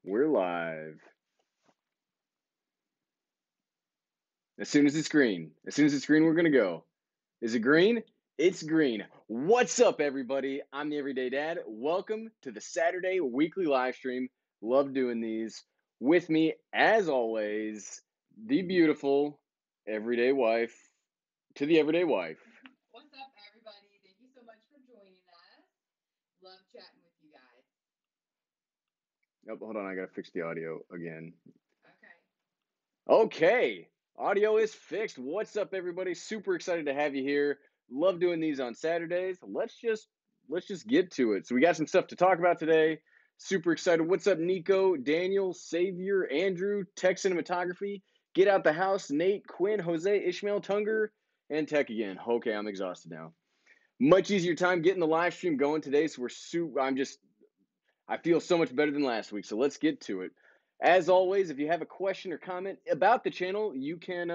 We're live. As soon as it's green, we're going to go. Is it green? It's green. What's up, everybody? I'm the Everyday Dad. Welcome to the Saturday weekly live stream. Love doing these. With me, as always, the beautiful everyday wife to the everyday wife. What's up, everybody? Thank you so much for joining us. Love chatting with you guys. Oh, hold on. I got to fix the audio again. Okay. Okay. Audio is fixed. What's up, everybody? Super excited to have you here. Love doing these on Saturdays. Let's just get to it. So we got some stuff to talk about today. Super excited. What's up, Nico, Daniel, Savior, Andrew, Tech Cinematography, Get Out the House, Nate, Quinn, Jose, Ishmael, Tunger, and Tech again. Okay, I'm exhausted now. Much easier time getting the live stream going today. So I feel so much better than last week. So let's get to it. As always, if you have a question or comment about the channel, you can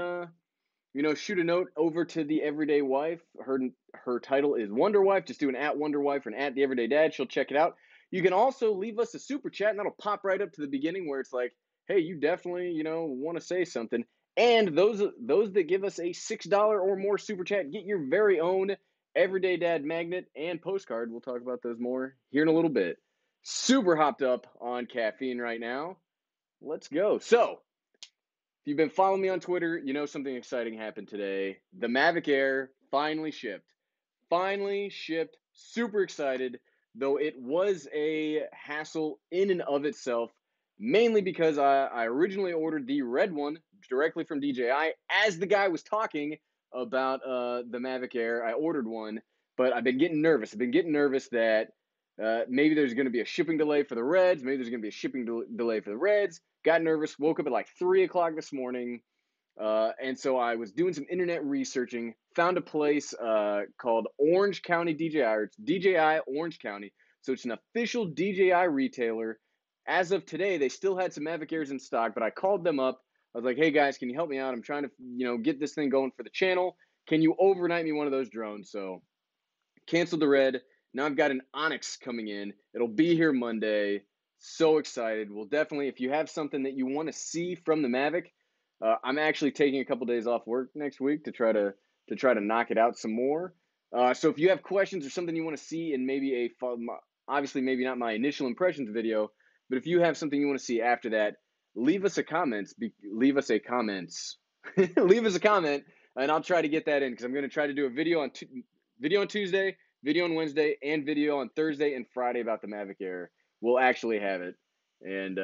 shoot a note over to the Everyday Wife. Her title is Wonder Wife. Just do an @WonderWife or an @The Everyday Dad. She'll check it out. You can also leave us a super chat, and that'll pop right up to the beginning where it's like, hey, you definitely want to say something. And those that give us a $6 or more super chat get your very own Everyday Dad magnet and postcard. We'll talk about those more here in a little bit. Super hopped up on caffeine right now. Let's go. So, if you've been following me on Twitter, you know something exciting happened today. The Mavic Air finally shipped. Super excited, though it was a hassle in and of itself, mainly because I originally ordered the red one directly from DJI. As the guy was talking about the Mavic Air, I ordered one, but I've been getting nervous. That maybe there's going to be a shipping delay for the Reds. Delay for the Reds. Got nervous. Woke up at like 3 o'clock this morning. And so I was doing some internet researching, found a place called Orange County DJI, or it's DJI Orange County. So it's an official DJI retailer. As of today, they still had some Mavic Airs in stock, but I called them up. I was like, hey guys, can you help me out? I'm trying to, get this thing going for the channel. Can you overnight me one of those drones? So canceled the Red. Now I've got an Onyx coming in. It'll be here Monday. So excited. We'll definitely, if you have something that you want to see from the Mavic, I'm actually taking a couple days off work next week to try to knock it out some more. So if you have questions or something you want to see in maybe obviously maybe not my initial impressions video, but if you have something you want to see after that, leave us a comment, leave us a comment, and I'll try to get that in because I'm going to try to do a video on Tuesday, video on Wednesday, and video on Thursday and Friday about the Mavic Air. We'll actually have it, and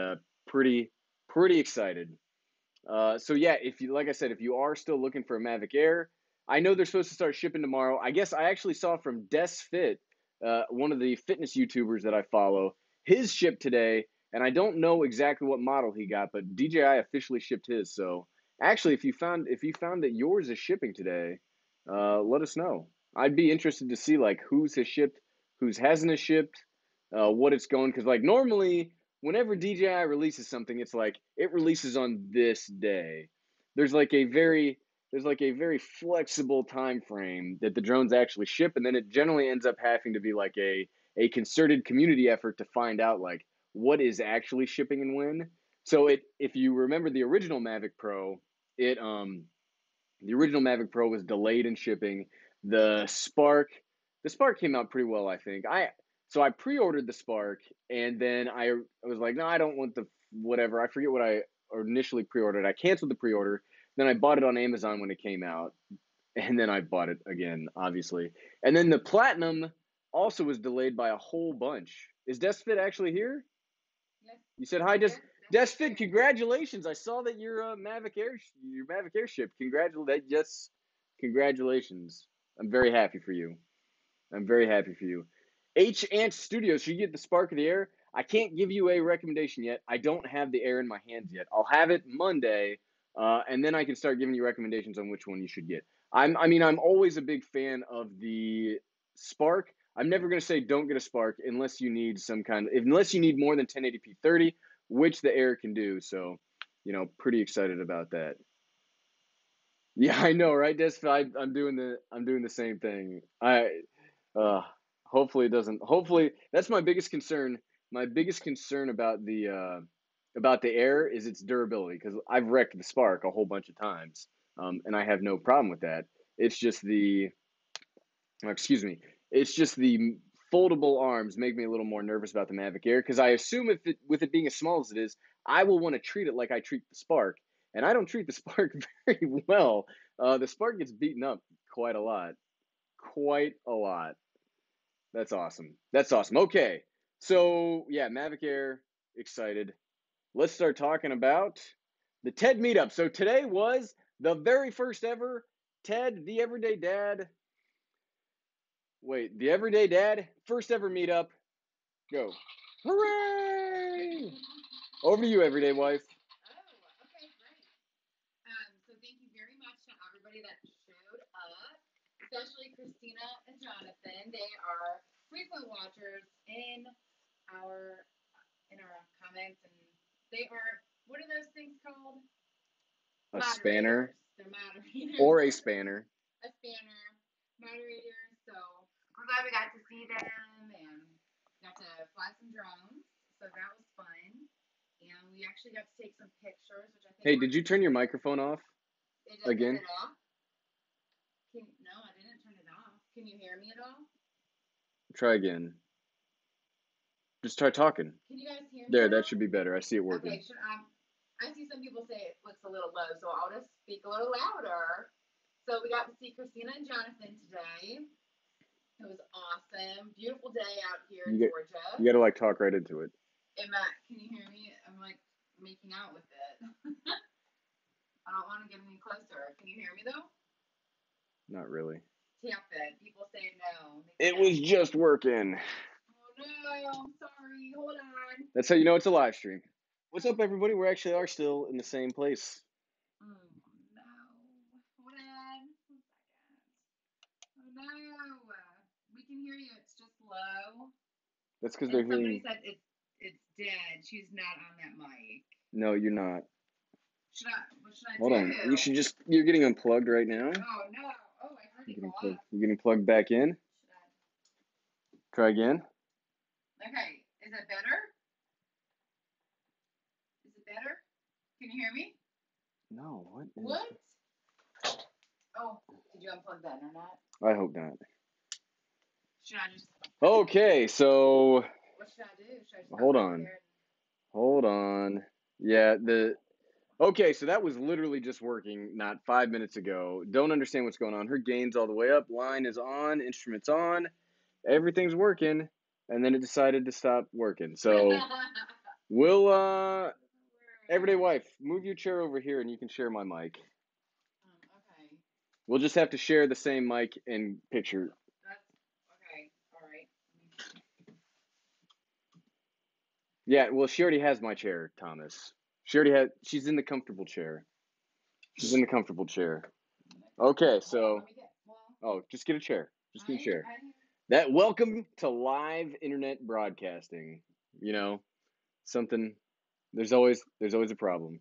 pretty excited. So yeah, like I said, if you are still looking for a Mavic Air, I know they're supposed to start shipping tomorrow. I guess I actually saw from DesFit, one of the fitness YouTubers that I follow, his shipped today, and I don't know exactly what model he got, but DJI officially shipped his. So actually, if you found that yours is shipping today, let us know. I'd be interested to see like whose has shipped, whose hasn't shipped, what it's going, because like normally whenever DJI releases something, it's like it releases on this day. There's like a very flexible time frame that the drones actually ship, and then it generally ends up having to be like a concerted community effort to find out like what is actually shipping and when. So if you remember the original Mavic Pro, the original Mavic Pro was delayed in shipping. The Spark came out pretty well, I think. So I pre-ordered the Spark, and then I was like, no, I don't want the whatever. I forget what I initially pre-ordered. I canceled the pre-order. Then I bought it on Amazon when it came out, and then I bought it again, obviously. And then the Platinum also was delayed by a whole bunch. Is DesFit actually here? Yes. You said hi, DesFit. Congratulations! I saw that your Mavic Air shipped. Congratulations! I'm very happy for you. H Ant Studios. Should you get the Spark of the Air? I can't give you a recommendation yet. I don't have the Air in my hands yet. I'll have it Monday, and then I can start giving you recommendations on which one you should get. I'm always a big fan of the Spark. I'm never going to say don't get a Spark unless you need more than 1080p 30, which the Air can do. So, pretty excited about that. Yeah, I know, right? I'm doing the same thing. Hopefully it doesn't. Hopefully that's my biggest concern. My biggest concern about the about the Air is its durability, because I've wrecked the Spark a whole bunch of times, and I have no problem with that. It's just the, excuse me, it's just the foldable arms make me a little more nervous about the Mavic Air, because I assume with it being as small as it is, I will want to treat it like I treat the Spark, and I don't treat the Spark very well. The Spark gets beaten up quite a lot. Quite a lot. That's awesome. That's awesome. Okay. So, yeah, Mavic Air, excited. Let's start talking about the TED meetup. So, today was the very first ever TED, the Everyday Dad. Wait, the Everyday Dad, first ever meetup. Go. Hooray! Over to you, Everyday Wife. Oh, okay, great. So thank you very much to everybody that showed up, especially Christina and Jonathan. They are frequent watchers in our comments, and they are, what are those things called? A spanner. They're moderators. Or a spanner. A spanner, moderators. So we're glad we got to see them and got to fly some drones. So that was fun. And we actually got to take some pictures, which I think. Hey, did you turn your microphone off? Again? Turn it off? No, I didn't turn it off. Can you hear me at all? Try again. Just try talking. Can you guys hear me? There, that should be better. I see it working. Okay, I see some people say it looks a little low, so I'll just speak a little louder. So we got to see Christina and Jonathan today. It was awesome. Beautiful day out here in Georgia. You got to like talk right into it. Hey, Matt, can you hear me? I'm like making out with it. I don't want to get any closer. Can you hear me though? Not really. Tap it. People say no. It was just working. Oh no, I'm sorry. Hold on. That's how you know it's a live stream. What's up, everybody? We actually are still in the same place. Oh no. Hold on. 1 second. Oh no. We can hear you. It's just low. That's because they're hearing. Somebody said it's dead. She's not on that mic. No, you're not. What should I do? Hold on. You're getting unplugged right now. Oh no. Oh, I heard you go off. You're getting plugged back in. Try again. Okay. Is it better? Is it better? Can you hear me? No. What? Oh, did you unplug that or not? I hope not. Should I just? Okay, so. What should I do? Should I just Hold on. Yeah, Okay, so that was literally just working not 5 minutes ago. Don't understand what's going on. Her gain's all the way up. Line is on. Instrument's on. Everything's working. And then it decided to stop working. So we'll, Everyday Wife, move your chair over here and you can share my mic. Okay. We'll just have to share the same mic and picture. Okay. All right. Yeah, well, she already has my chair, Thomas. She's in the comfortable chair. She's in the comfortable chair. Okay, so, just get a chair. Just get a chair. Welcome to live internet broadcasting. You know, there's always a problem.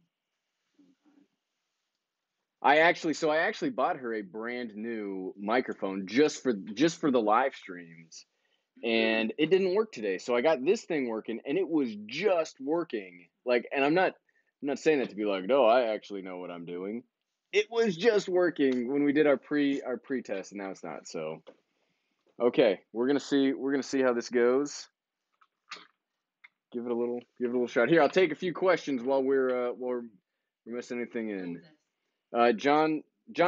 I actually bought her a brand new microphone just for the live streams. And it didn't work today. So I got this thing working and it was just working. And I'm not saying that to be like, no, I actually know what I'm doing. It was just working when we did our pre-test, and now it's not. So okay, we're gonna see how this goes. Give it a little shot. Here, I'll take a few questions while we're missing anything in. John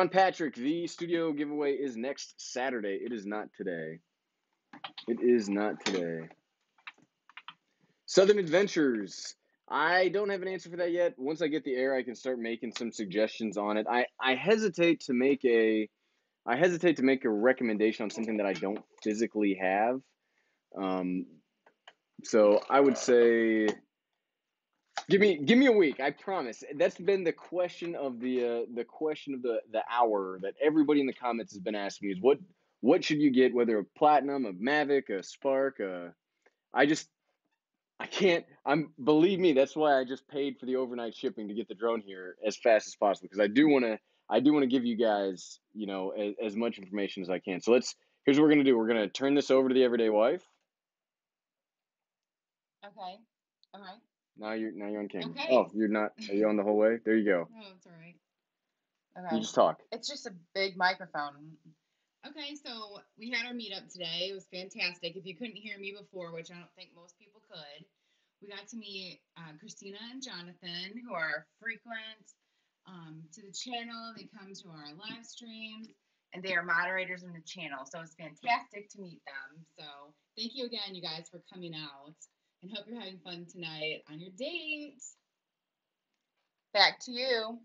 Patrick, the studio giveaway is next Saturday. It is not today. It is not today. Southern Adventures. I don't have an answer for that yet. Once I get the Air, I can start making some suggestions on it. I hesitate to make a recommendation on something that I don't physically have. So I would say give me a week. I promise. That's been the question of the hour that everybody in the comments has been asking me is what should you get, whether a Platinum, a Mavic, a Spark, I can't. Believe me, that's why I just paid for the overnight shipping to get the drone here as fast as possible, because I do want to give you guys, as much information as I can. So here's what we're gonna do. We're gonna turn this over to the Everyday Wife. Okay. All right. Now you're on camera. Okay. Oh, you're not. Are you on the whole way? There you go. Oh, it's all right. Okay. You just talk. It's just a big microphone. Okay, so we had our meetup today. It was fantastic. If you couldn't hear me before, which I don't think most people could, we got to meet Christina and Jonathan, who are frequent to the channel. They come to our live streams, and they are moderators in the channel. So it's fantastic to meet them. So thank you again, you guys, for coming out, and hope you're having fun tonight on your date. Back to you.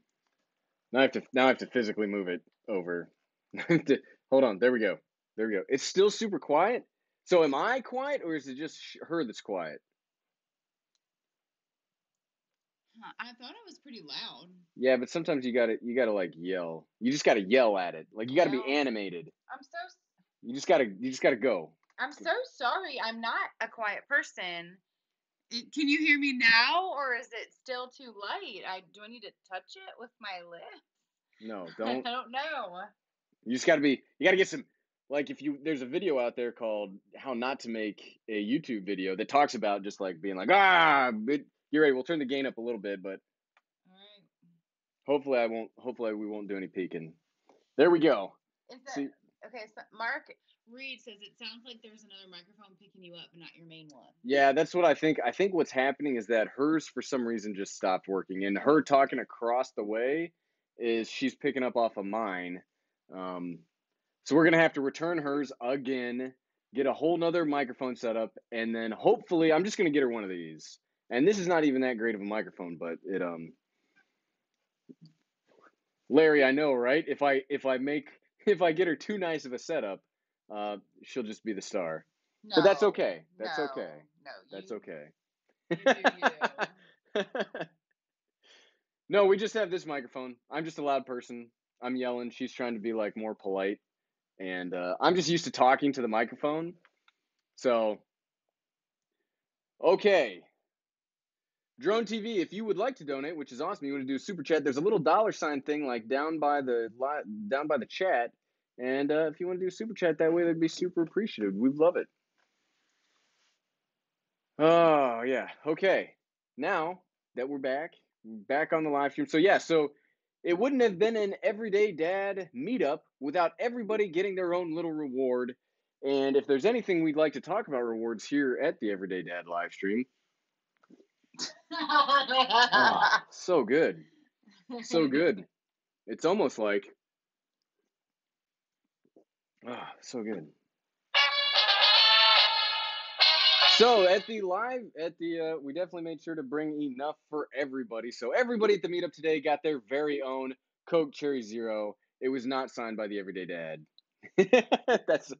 Now I have to physically move it over. Hold on. There we go. There we go. It's still super quiet. So am I quiet, or is it just her that's quiet? I thought it was pretty loud. Yeah, but sometimes you gotta like yell. You just gotta yell at it. Like you gotta be animated. You just gotta go. I'm so sorry. I'm not a quiet person. Can you hear me now, or is it still too light? Do I need to touch it with my lips? No, don't. I don't know. You just you gotta get some, like, there's a video out there called How Not to Make a YouTube Video that talks about just like being like, you're right, we'll turn the gain up a little bit, but All right. hopefully we won't do any peeking. There we go. Okay, so Mark Reed says it sounds like there's another microphone picking you up, but not your main one. Yeah, that's what I think. I think what's happening is that hers, for some reason, just stopped working, and her talking across the way is she's picking up off of mine. So we're gonna have to return hers again, get a whole nother microphone set up, and then hopefully I'm just gonna get her one of these. And this is not even that great of a microphone, but it Larry, I know, right? If I get her too nice of a setup, she'll just be the star. No, but that's okay. That's no, okay. No, that's okay. You. No, we just have this microphone. I'm just a loud person. I'm yelling. She's trying to be like more polite, and I'm just used to talking to the microphone. So, okay. Drone TV, if you would like to donate, which is awesome, you want to do a super chat, there's a little $ thing like down by the chat, and if you want to do a super chat that way, that'd be super appreciative. We'd love it. Oh yeah, okay. Now that we're back on the live stream. So yeah, so it wouldn't have been an Everyday Dad meetup without everybody getting their own little reward. And if there's anything we'd like to talk about rewards here at the Everyday Dad live stream. Oh, so good. So good. It's almost like, so good. So we definitely made sure to bring enough for everybody. So everybody at the meetup today got their very own Coke Cherry Zero. It was not signed by the Everyday Dad. that's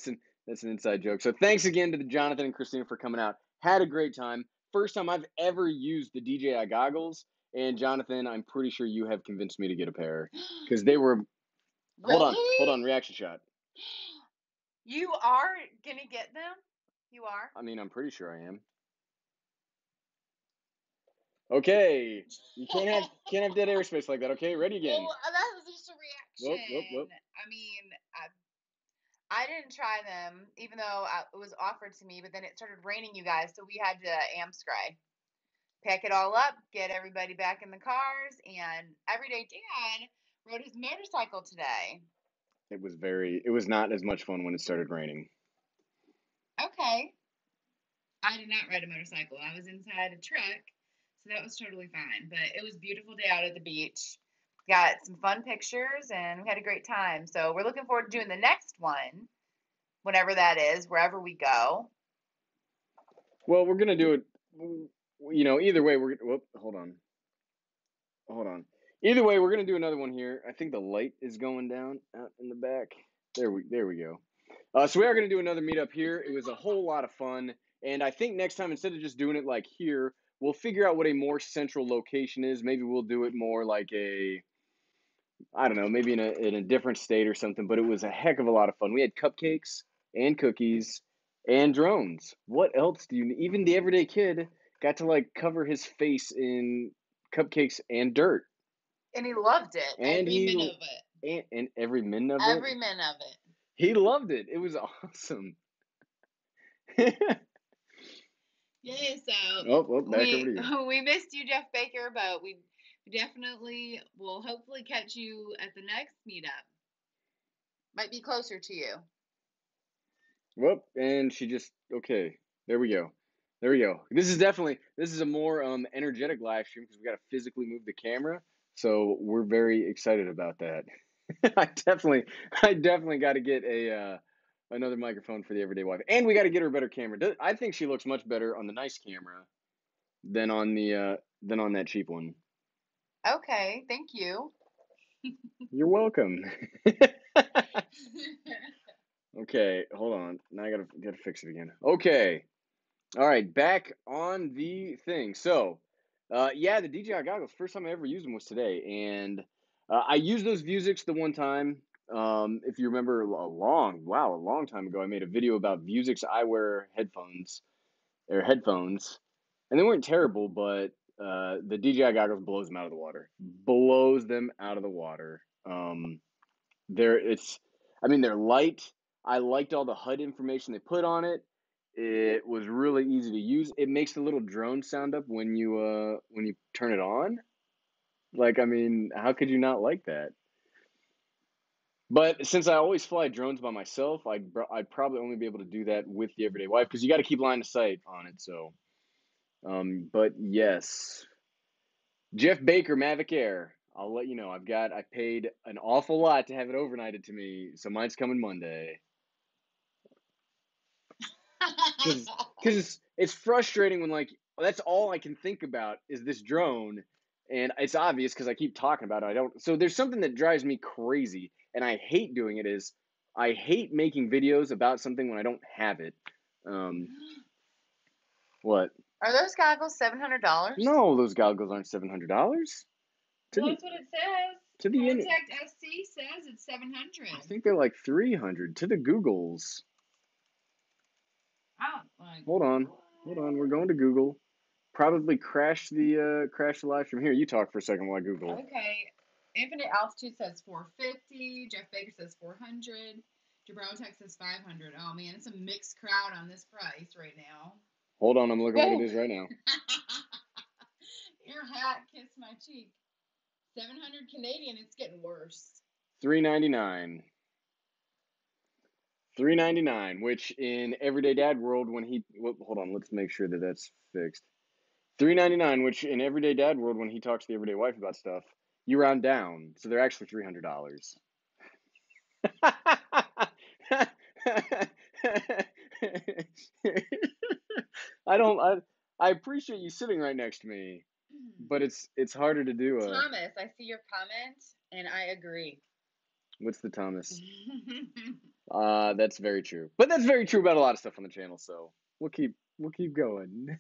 an inside joke. So thanks again to Jonathan and Christina for coming out. Had a great time. First time I've ever used the DJI goggles. And Jonathan, I'm pretty sure you have convinced me to get a pair because they were. Really? Hold on. Reaction shot. You are gonna get them? You are? I mean, I'm pretty sure I am. Okay, you can't have dead airspace like that. Okay, ready again. Well, that was just a reaction. Whoop. I mean, I didn't try them, even though it was offered to me. But then it started raining, you guys, so we had to Amscry, pack it all up, get everybody back in the cars, and Everyday Dad rode his motorcycle today. It was not as much fun when it started raining. Okay. I did not ride a motorcycle. I was inside a truck, so that was totally fine. But it was a beautiful day out at the beach. Got some fun pictures, and we had a great time. So we're looking forward to doing the next one, whenever that is, wherever we go. Well, we're going to do it, either way. Hold on. Either way, we're going to do another one here. I think the light is going down out in the back. There we go. So we are going to do another meetup here. It was a whole lot of fun. And I think next time, instead of just doing it like here, we'll figure out what a more central location is. Maybe we'll do it more like I don't know, maybe in a different state or something. But it was a heck of a lot of fun. We had cupcakes and cookies and drones. What else do you need? Even the everyday kid got to like cover his face in cupcakes and dirt. And he loved it. And every minute of it. And every minute of it? Every minute of it. He loved it. It was awesome. Yeah, so Oh, back over to you. we missed you, Jeff Baker, but we definitely will hopefully catch you at the next meetup. Might be closer to you. Whoop, and she just, okay, there we go. There we go. This is a more energetic live stream because we got to physically move the camera. So we're very excited about that. I definitely got to get another microphone for the everyday wife, and we got to get her a better camera. I think she looks much better on the nice camera than on that cheap one. Okay, thank you. You're welcome. Okay, hold on. Now I gotta fix it again. Okay. All right, back on the thing. So, yeah, the DJI goggles. First time I ever used them was today, and I used those Vuzix the one time. If you remember, a long time ago, I made a video about Vuzix eyewear headphones, and they weren't terrible, but the DJI goggles blows them out of the water. Blows them out of the water. They're light. I liked all the HUD information they put on it. It was really easy to use. It makes the little drone sound up when you turn it on. Like, I mean, how could you not like that? But since I always fly drones by myself, I'd probably only be able to do that with the everyday wife because you got to keep line of sight on it. So, but yes, Jeff Baker Mavic Air. I'll let you know. I paid an awful lot to have it overnighted to me, so mine's coming Monday. Because it's frustrating when, like, that's all I can think about is this drone, and it's obvious because I keep talking about it. So there's something that drives me crazy, and I hate doing it. Is I hate making videos about something when I don't have it. What? Are those goggles $700? No, those goggles aren't $700. Well, that's what it says. To the Contact SC says it's 700. I think they're like 300 to the Googles. Hold on. We're going to Google. Probably crash the live stream. Here, you talk for a second while I Google. Okay. Infinite Altitude says 450. Jeff Baker says 400. Gibraltar says 500. Oh man, it's a mixed crowd on this price right now. Hold on, I'm looking what it is right now. Your hat kissed my cheek. 700 Canadian. It's getting worse. $399. $399, which in Everyday Dad World, hold on, let's make sure that that's fixed. $399, which in Everyday Dad World, when he talks to the everyday wife about stuff, you round down, so they're actually $300. I appreciate you sitting right next to me, but it's harder to do. Thomas, I see your comment, and I agree. What's the Thomas? That's very true, but that's very true about a lot of stuff on the channel. So we'll keep going.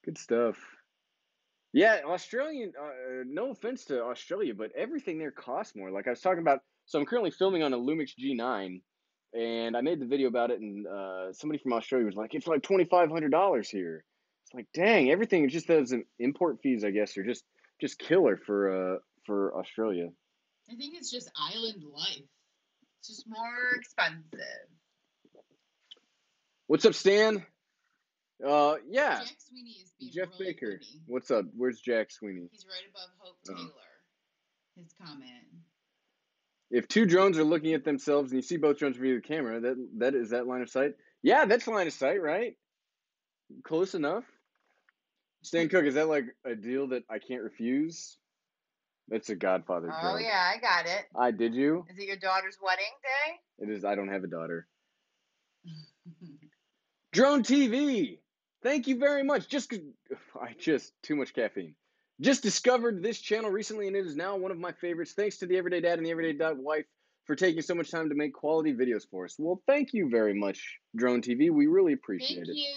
Good stuff. Yeah, Australian. No offense to Australia, but everything there costs more. Like I was talking about. So I'm currently filming on a Lumix G9, and I made the video about it, and somebody from Australia was like, "It's like $2,500 here." It's like, dang, everything just those import fees, I guess, are just killer for Australia. I think it's just island life. It's just more expensive. What's up, Stan? Yeah. Jack Sweeney is being Jeff really Baker. funny. What's up? Where's Jack Sweeney? He's right above Hope Taylor. His comment. If two drones are looking at themselves and you see both drones via the camera, that is that line of sight? Yeah, that's line of sight, right? Close enough. Stan Cook, is that like a deal that I can't refuse? That's a Godfather joke. Oh yeah, I got it. Did you? Is it your daughter's wedding day? It is. I don't have a daughter. Drone TV. Thank you very much. Too much caffeine. Just discovered this channel recently, and it is now one of my favorites. Thanks to the Everyday Dad and the Everyday Dad Wife for taking so much time to make quality videos for us. Well, thank you very much, Drone TV. We really appreciate it. Thank you.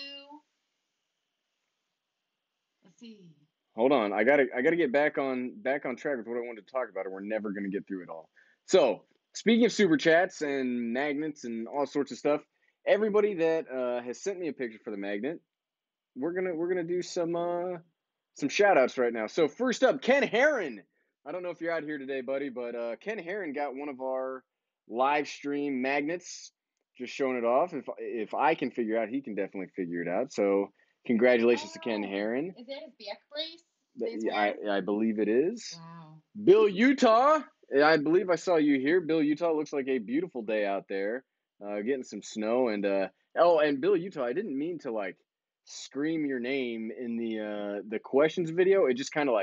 Let's see. Hold on. I gotta get back on track with what I wanted to talk about, or we're never gonna get through it all. So, speaking of super chats and magnets and all sorts of stuff, everybody that has sent me a picture for the magnet, we're gonna do some shout outs right now. So first up, Ken Herron. I don't know if you're out here today, buddy, but Ken Herron got one of our live stream magnets just showing it off. If I can figure it out, he can definitely figure it out. So congratulations to Ken Herron. Is that his back brace? I believe it is. Wow. Bill Utah. I believe I saw you here. Bill Utah, looks like a beautiful day out there. Getting some snow and and Bill Utah, I didn't mean to like scream your name in the questions video. It just kind of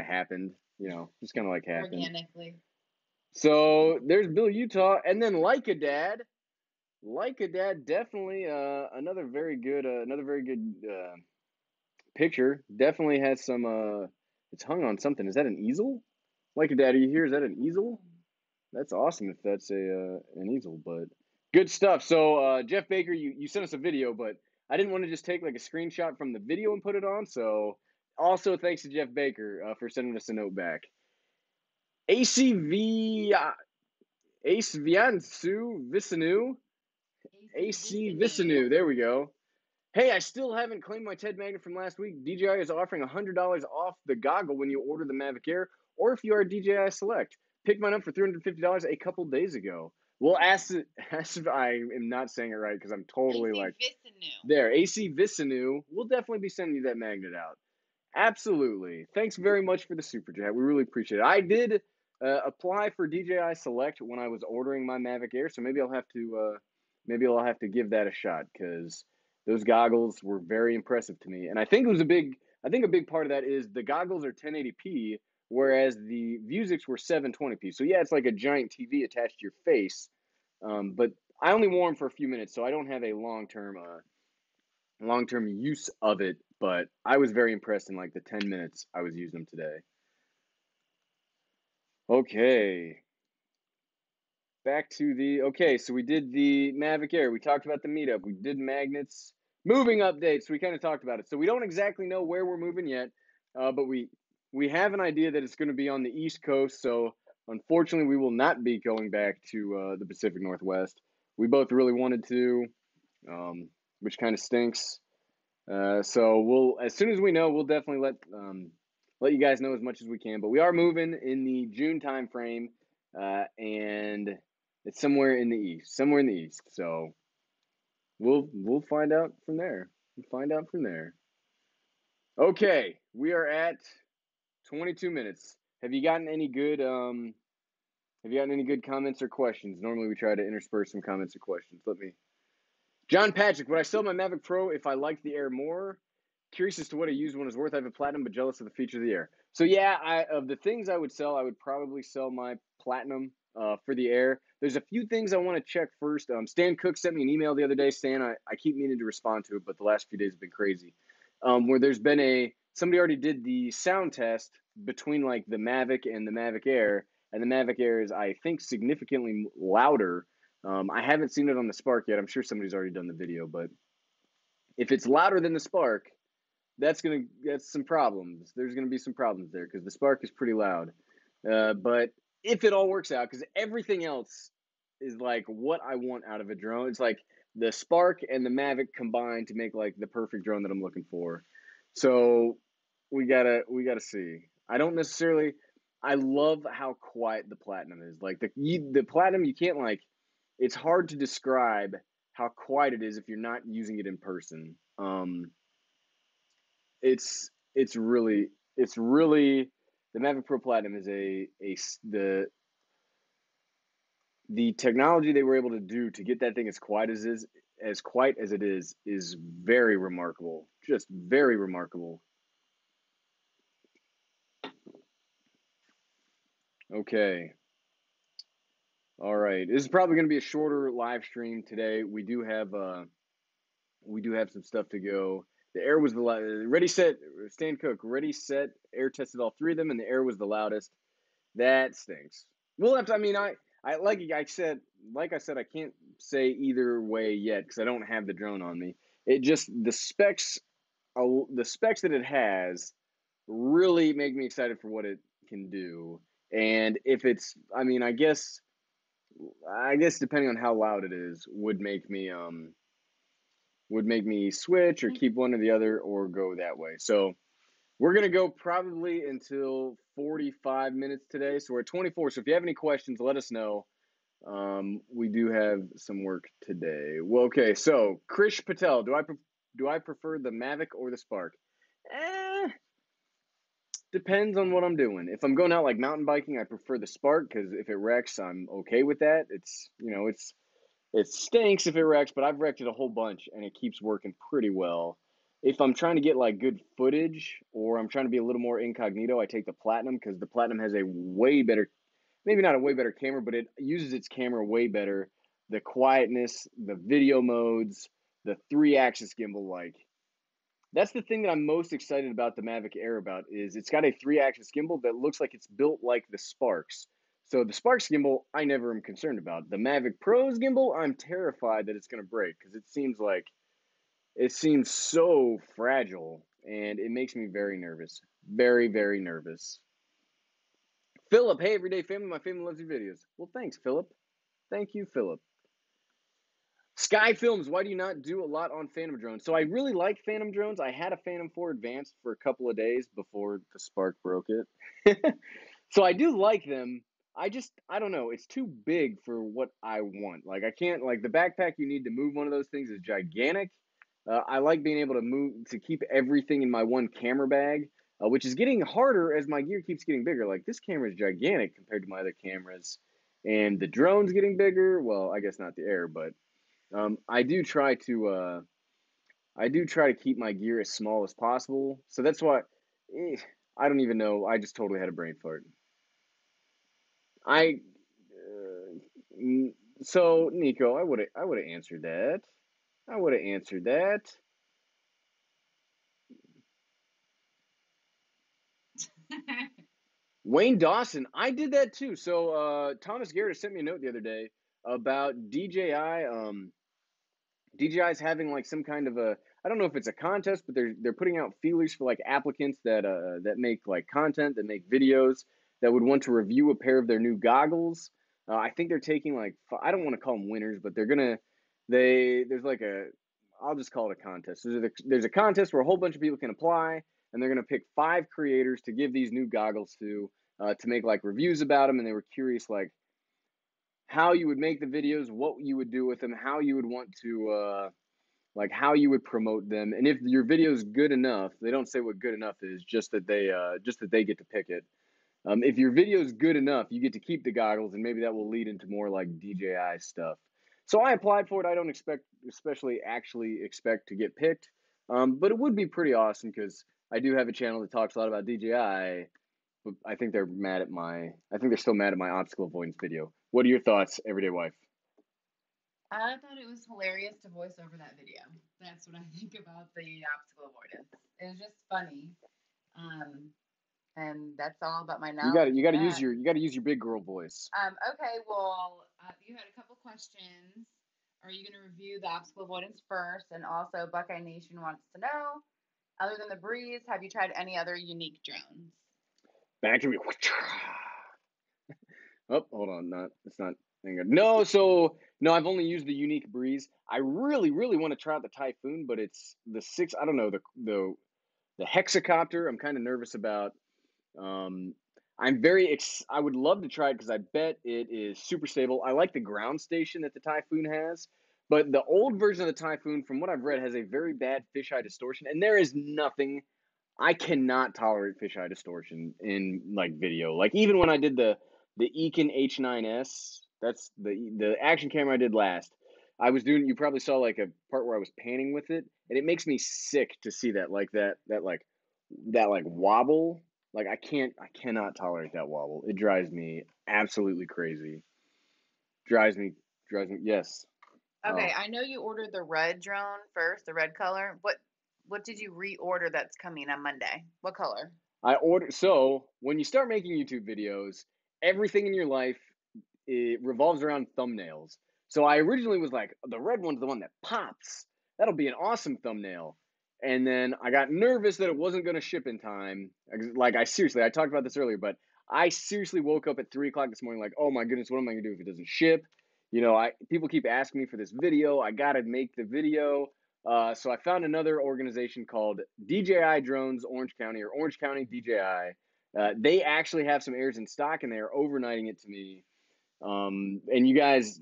happened, just kind of like happened Organically. So there's Bill Utah, and then Like a Dad, definitely another very good picture. Definitely has some. It's hung on something. Is that an easel? Like a Dad, are you here? Is that an easel? That's awesome if that's an easel, but good stuff. So Jeff Baker, you sent us a video, but I didn't want to just take like a screenshot from the video and put it on. So also thanks to Jeff Baker for sending us a note back. ACV Ace Viansu Visanu. AC Visanu. There we go. Hey, I still haven't claimed my TED magnet from last week. DJI is offering $100 off the goggle when you order the Mavic Air, or if you are a DJI Select. Picked mine up for $350 a couple days ago. Well, I am not saying it right because I'm totally there. AC Visanu. We'll definitely be sending you that magnet out. Absolutely. Thanks very much for the super chat. We really appreciate it. I did apply for DJI Select when I was ordering my Mavic Air, so maybe I'll have to give that a shot because those goggles were very impressive to me. And I think a big part of that is the goggles are 1080p, whereas the Vuzix were 720p. So yeah, it's like a giant TV attached to your face. But I only wore them for a few minutes, so I don't have a long-term use of it, but I was very impressed in like the 10 minutes I was using them today. Okay. So we did the Mavic Air. We talked about the meetup. We did magnets. Moving updates. We kind of talked about it. So we don't exactly know where we're moving yet, but we have an idea that it's going to be on the East Coast. So unfortunately, we will not be going back to the Pacific Northwest. We both really wanted to, which kind of stinks. So as soon as we know, we'll definitely let you guys know as much as we can. But we are moving in the June time frame, and it's somewhere in the east. So we'll find out from there. Okay, we are at 22 minutes. Have you gotten any good comments or questions? Normally we try to intersperse some comments or questions. John Patrick, would I sell my Mavic Pro if I liked the Air more? Curious as to what a used one is worth. I have a Platinum, but jealous of the feature of the Air. So yeah, of the things I would sell, I would probably sell my Platinum for the Air. There's a few things I want to check first. Stan Cook sent me an email the other day. Stan, I keep meaning to respond to it, but the last few days have been crazy. Where there's been somebody already did the sound test between like the Mavic and the Mavic Air, and the Mavic Air is, I think, significantly louder. I haven't seen it on the Spark yet. I'm sure somebody's already done the video, but if it's louder than the Spark, that's some problems. There's gonna be some problems there because the Spark is pretty loud. But if it all works out, because everything else is like what I want out of a drone. It's like the Spark and the Mavic combined to make like the perfect drone that I'm looking for. So we gotta see. I love how quiet the Platinum is. Like the Platinum, you can't like. It's hard to describe how quiet it is if you're not using it in person. It's really the Mavic Pro Platinum is the technology they were able to do to get that thing as quiet as it is very remarkable. Just very remarkable. Okay. All right. This is probably going to be a shorter live stream today. We do have some stuff to go. The Air was ready, set, Stan Cook, ready, set, Air tested all three of them, and the Air was the loudest. That stinks. We'll have to, I mean, like I said, I can't say either way yet because I don't have the drone on me. It just, the specs that it has really make me excited for what it can do. And if it's, I guess depending on how loud it is would make me switch or keep one or the other or go that way. So we're going to go probably until 45 minutes today. So we're at 24. So if you have any questions, let us know. We do have some work today. Well, okay, so Krish Patel, do I prefer the Mavic or the Spark? Depends on what I'm doing. If I'm going out like mountain biking, I prefer the Spark because if it wrecks, I'm okay with that. It stinks if it wrecks, but I've wrecked it a whole bunch and it keeps working pretty well. If I'm trying to get like good footage or I'm trying to be a little more incognito, I take the Platinum because the Platinum has a way better, maybe not a way better camera, but it uses its camera way better. The quietness, the video modes, the 3-axis gimbal, like that's the thing that I'm most excited about the Mavic Air about is it's got a 3-axis gimbal that looks like it's built like the Sparks. So the Sparks gimbal, I never am concerned about. The Mavic Pro's gimbal, I'm terrified that it's going to break because it seems so fragile and it makes me very nervous. Very, very nervous. Philip, hey, everyday family, my family loves your videos. Well, thanks, Philip. Thank you, Philip. Sky Films, why do you not do a lot on Phantom drones? So I really like Phantom drones. I had a Phantom 4 Advanced for a couple of days before the Spark broke it. So I do like them. I don't know. It's too big for what I want. Like I can't, like the backpack you need to move one of those things is gigantic. I like being able to keep everything in my one camera bag, which is getting harder as my gear keeps getting bigger. Like this camera is gigantic compared to my other cameras, and the drone's getting bigger. Well, I guess not the Air, but I do try to keep my gear as small as possible. So that's why I don't even know. I just totally had a brain fart. I so Nico, I would have answered that. I would have answered that. Wayne Dawson, I did that too. So Thomas Garrett sent me a note the other day about DJI. DJI's having like some kind of a, I don't know if it's a contest, but they're putting out feelers for like applicants that make like content, that make videos, that would want to review a pair of their new goggles. I think they're taking like I don't want to call them winners, but there's like a, I'll just call it a contest. There's a contest where a whole bunch of people can apply, and they're gonna pick 5 creators to give these new goggles to make like reviews about them, and they were curious like how you would make the videos, what you would do with them, how you would want to like how you would promote them, and if your video is good enough. They don't say what good enough is, just that they get to pick it. If your video is good enough, you get to keep the goggles, and maybe that will lead into more like DJI stuff. So I applied for it. I don't actually expect to get picked, but it would be pretty awesome because I do have a channel that talks a lot about DJI. But I think they're still mad at my obstacle avoidance video. What are your thoughts, everyday wife? I thought it was hilarious to voice over that video. That's what I think about the obstacle avoidance. It was just funny. And that's all about my knowledge. You got to use your big girl voice. Okay, well, you had a couple questions. Are you going to review the obstacle avoidance first? And also, Buckeye Nation wants to know, other than the Breeze, have you tried any other unique drones? Back to me. Oh, hold on. It's not. No, so no, I've only used the Unique Breeze. I really, really want to try out the Typhoon, but it's the six. I don't know the hexacopter. I'm kind of nervous about. Um, I would love to try it because I bet it is super stable. I like the ground station that the Typhoon has, but the old version of the Typhoon, from what I've read, has a very bad fisheye distortion, and there is nothing. I cannot tolerate fisheye distortion in like video. Like even when I did the Econ H9S, that's the action camera I did last. I was doing. You probably saw like a part where I was panning with it, and it makes me sick to see that like wobble. Like I cannot tolerate that wobble. It drives me absolutely crazy. Drives me. Yes. Okay, I know you ordered the red drone first, the red color. What did you reorder that's coming on Monday? What color? So when you start making YouTube videos, everything in your life it revolves around thumbnails. So I originally was like, the red one's the one that pops. That'll be an awesome thumbnail. And then I got nervous that it wasn't going to ship in time. Like I talked about this earlier, but I seriously woke up at 3 o'clock this morning, like, oh my goodness, what am I going to do if it doesn't ship? People keep asking me for this video. I got to make the video. So I found another organization called DJI Drones Orange County, or Orange County DJI. They actually have some airs in stock, and they are overnighting it to me. And you guys,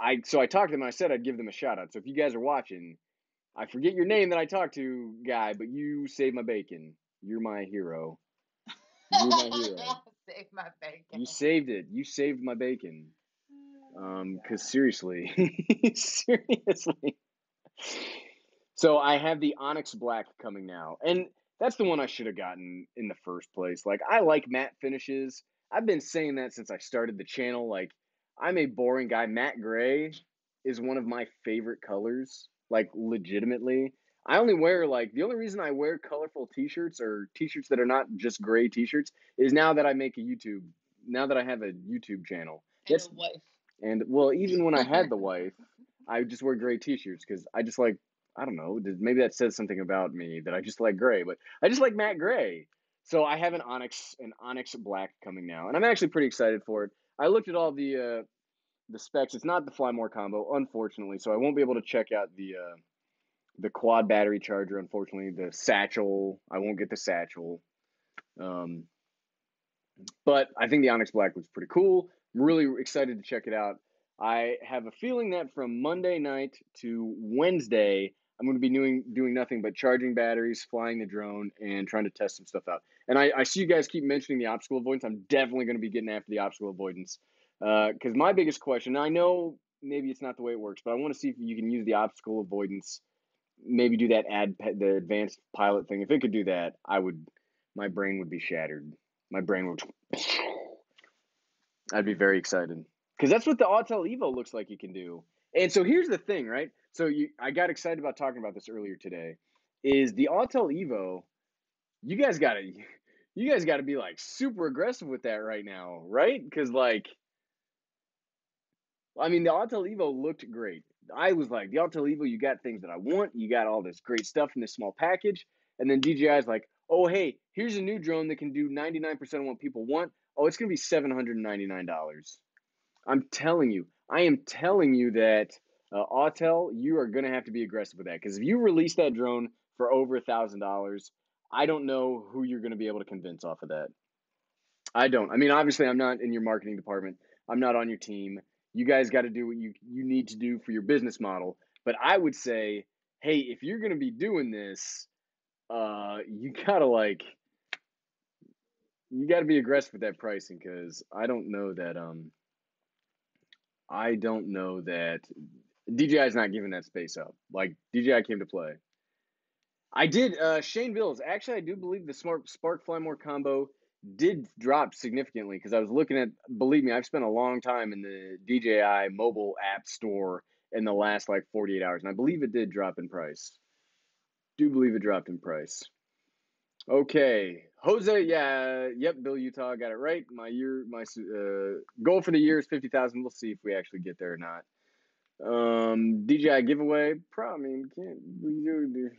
I talked to them and I said I'd give them a shout out. So if you guys are watching, I forget your name that I talked to, guy, but you saved my bacon. You're my hero. You're my hero. Save my bacon. You saved it. You saved my bacon. Because seriously, seriously. So I have the Onyx Black coming now, and that's the one I should have gotten in the first place. Like, I like matte finishes. I've been saying that since I started the channel. Like, I'm a boring guy. Matte gray is one of my favorite colors. Like, legitimately. I only wear, like, the only reason I wear colorful t-shirts or t-shirts that are not just gray t-shirts is now that I make a YouTube, now that I have a YouTube channel. And a wife. And, well, even when I had the wife, I just wear gray t-shirts because I just like, I don't know, maybe that says something about me that I just like gray, but I just like matte gray. So I have an Onyx Black coming now, and I'm actually pretty excited for it. I looked at all the specs. It's not the Fly More combo, unfortunately, so I won't be able to check out the quad battery charger. Unfortunately, the satchel, I won't get the satchel. But I think the Onyx Black looks pretty cool. I'm really excited to check it out. I have a feeling that from Monday night to Wednesday, I'm going to be doing nothing but charging batteries, flying the drone, and trying to test some stuff out. And I see you guys keep mentioning the obstacle avoidance. I'm definitely going to be getting after the obstacle avoidance. Because my biggest question, I know maybe it's not the way it works, but I want to see if you can use the obstacle avoidance, maybe do that the advanced pilot thing. If it could do that, my brain would be shattered. My brain would. I'd be very excited because that's what the Autel Evo looks like you can do. And so here's the thing, right? So I got excited about talking about this earlier today. Is the Autel Evo? You guys gotta be like super aggressive with that right now, right? Because like, I mean, the Autel Evo looked great. I was like, the Autel Evo, you got things that I want. You got all this great stuff in this small package. And then DJI's like, oh, hey, here's a new drone that can do 99% of what people want. Oh, it's going to be $799. I am telling you that Autel, you are going to have to be aggressive with that. Because if you release that drone for over $1,000, I don't know who you're going to be able to convince off of that. I don't. I mean, obviously, I'm not in your marketing department. I'm not on your team. You guys got to do what you need to do for your business model. But I would say, hey, if you're going to be doing this, you gotta be aggressive with that pricing because I don't know that DJI is not giving that space up. Like, DJI came to play. I did. Shane Bills. Actually, I do believe the Spark Fly More combo did drop significantly because I was looking at. Believe me, I've spent a long time in the DJI mobile app store in the last like 48 hours, and I believe it did drop in price. Do believe it dropped in price. Okay, Jose. Yeah, yep. Bill Utah got it right. My goal for the year is 50,000. We'll see if we actually get there or not. DJI giveaway. I mean, can't we do?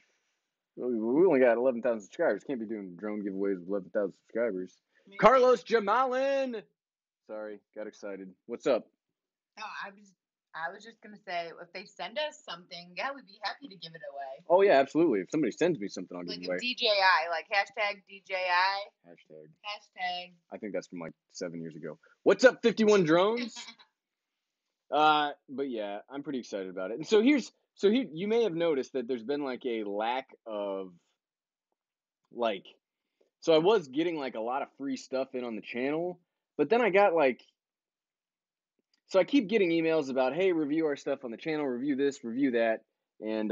We only got 11,000 subscribers. Can't be doing drone giveaways with 11,000 subscribers. Carlos Jamalin. Sorry, got excited. What's up? No, I was just gonna say, if they send us something, yeah, we'd be happy to give it away. Oh yeah, absolutely. If somebody sends me something, I'll give it away. DJI, like hashtag DJI. Hashtag. I think that's from like 7 years ago. What's up, 51 drones? But yeah, I'm pretty excited about it. And so you may have noticed that there's been like a lack of like, so I was getting like a lot of free stuff in on the channel, but then I got like, so I keep getting emails about, hey, review our stuff on the channel, review this, review that. And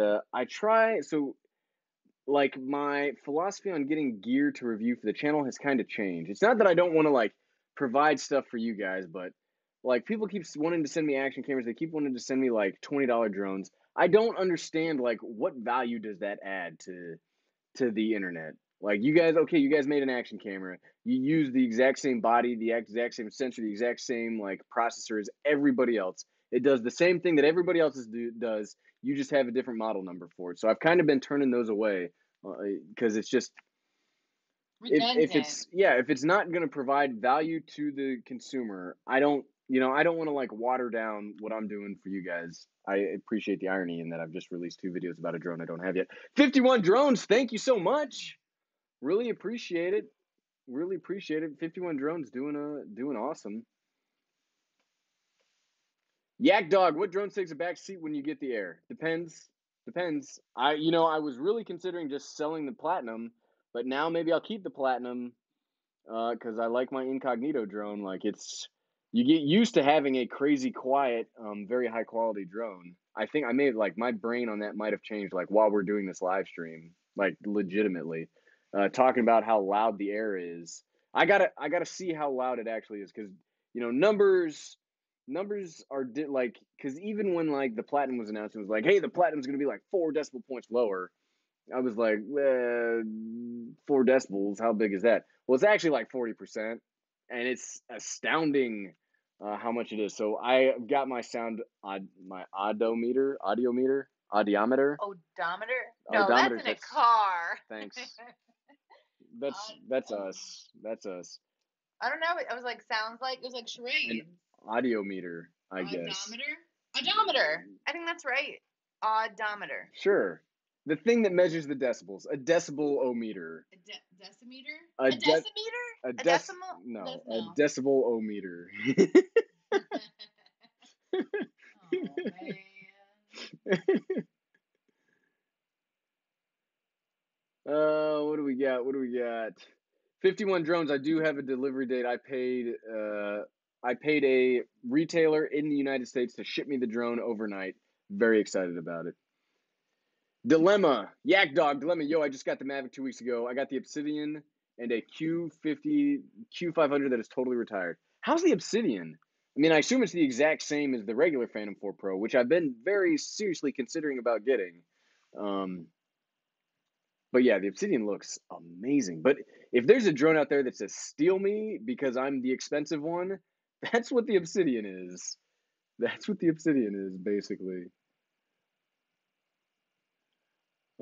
like my philosophy on getting gear to review for the channel has kind of changed. It's not that I don't want to like provide stuff for you guys, but like people keep wanting to send me action cameras. They keep wanting to send me like $20 drones. I don't understand like what value does that add to the internet. Like you guys made an action camera. You use the exact same body, the exact same sensor, the exact same like processor as everybody else. It does the same thing that everybody else does. You just have a different model number for it. So I've kind of been turning those away because it's just if it's not going to provide value to the consumer, I don't want to like water down what I'm doing for you guys. I appreciate the irony in that I've just released 2 videos about a drone I don't have yet. 51 drones, thank you so much. Really appreciate it. 51 drones doing awesome. Yak Dog, what drone takes a back seat when you get the Air? Depends. I was really considering just selling the Platinum, but now maybe I'll keep the Platinum because I like my incognito drone. Like you get used to having a crazy quiet, very high quality drone. I think I made like my brain on that might have changed like while we're doing this live stream, like legitimately, talking about how loud the Air is. I gotta see how loud it actually is because numbers are like because even when like the Platinum was announced, it was like, hey, the Platinum's gonna be like 4 decibel points lower. I was like, 4 decibels. How big is that? Well, it's actually like 40%, and it's astounding how much it is. So I got my my audiometer. Odometer? No, that's in a That's car. thanks. That's us. That's us. I don't know. I was like, sounds like it was like charades. An audiometer, I guess. Odometer. I think that's right. Odometer. Sure. The thing that measures the decibels, a decibel-o-meter. A decimeter? A decimeter? A decimal? No, No. a decibel-o-meter. Oh, man. What do we got? 51 drones. I do have a delivery date. I paid a retailer in the United States to ship me the drone overnight. Very excited about it. Dilemma. Yak Dog. Dilemma. Yo, I just got the Mavic 2 weeks ago. I got the Obsidian and a Q500 that is totally retired. How's the Obsidian? I mean, I assume it's the exact same as the regular Phantom 4 Pro, which I've been very seriously considering about getting. But yeah, the Obsidian looks amazing. But if there's a drone out there that says steal me because I'm the expensive one, that's what the Obsidian is. That's what the Obsidian is, basically.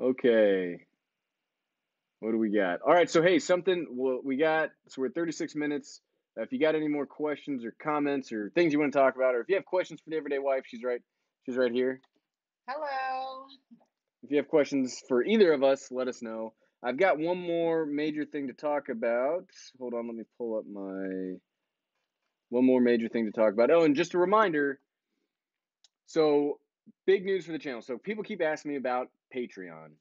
Okay. What do we got? All right, so hey, so we're at 36 minutes. If you got any more questions or comments or things you want to talk about, or if you have questions for the everyday wife, she's right here. Hello. If you have questions for either of us, let us know. I've got one more major thing to talk about. Hold on, let me pull up one more major thing to talk about. Oh, and just a reminder, so big news for the channel. So people keep asking me about Patreon.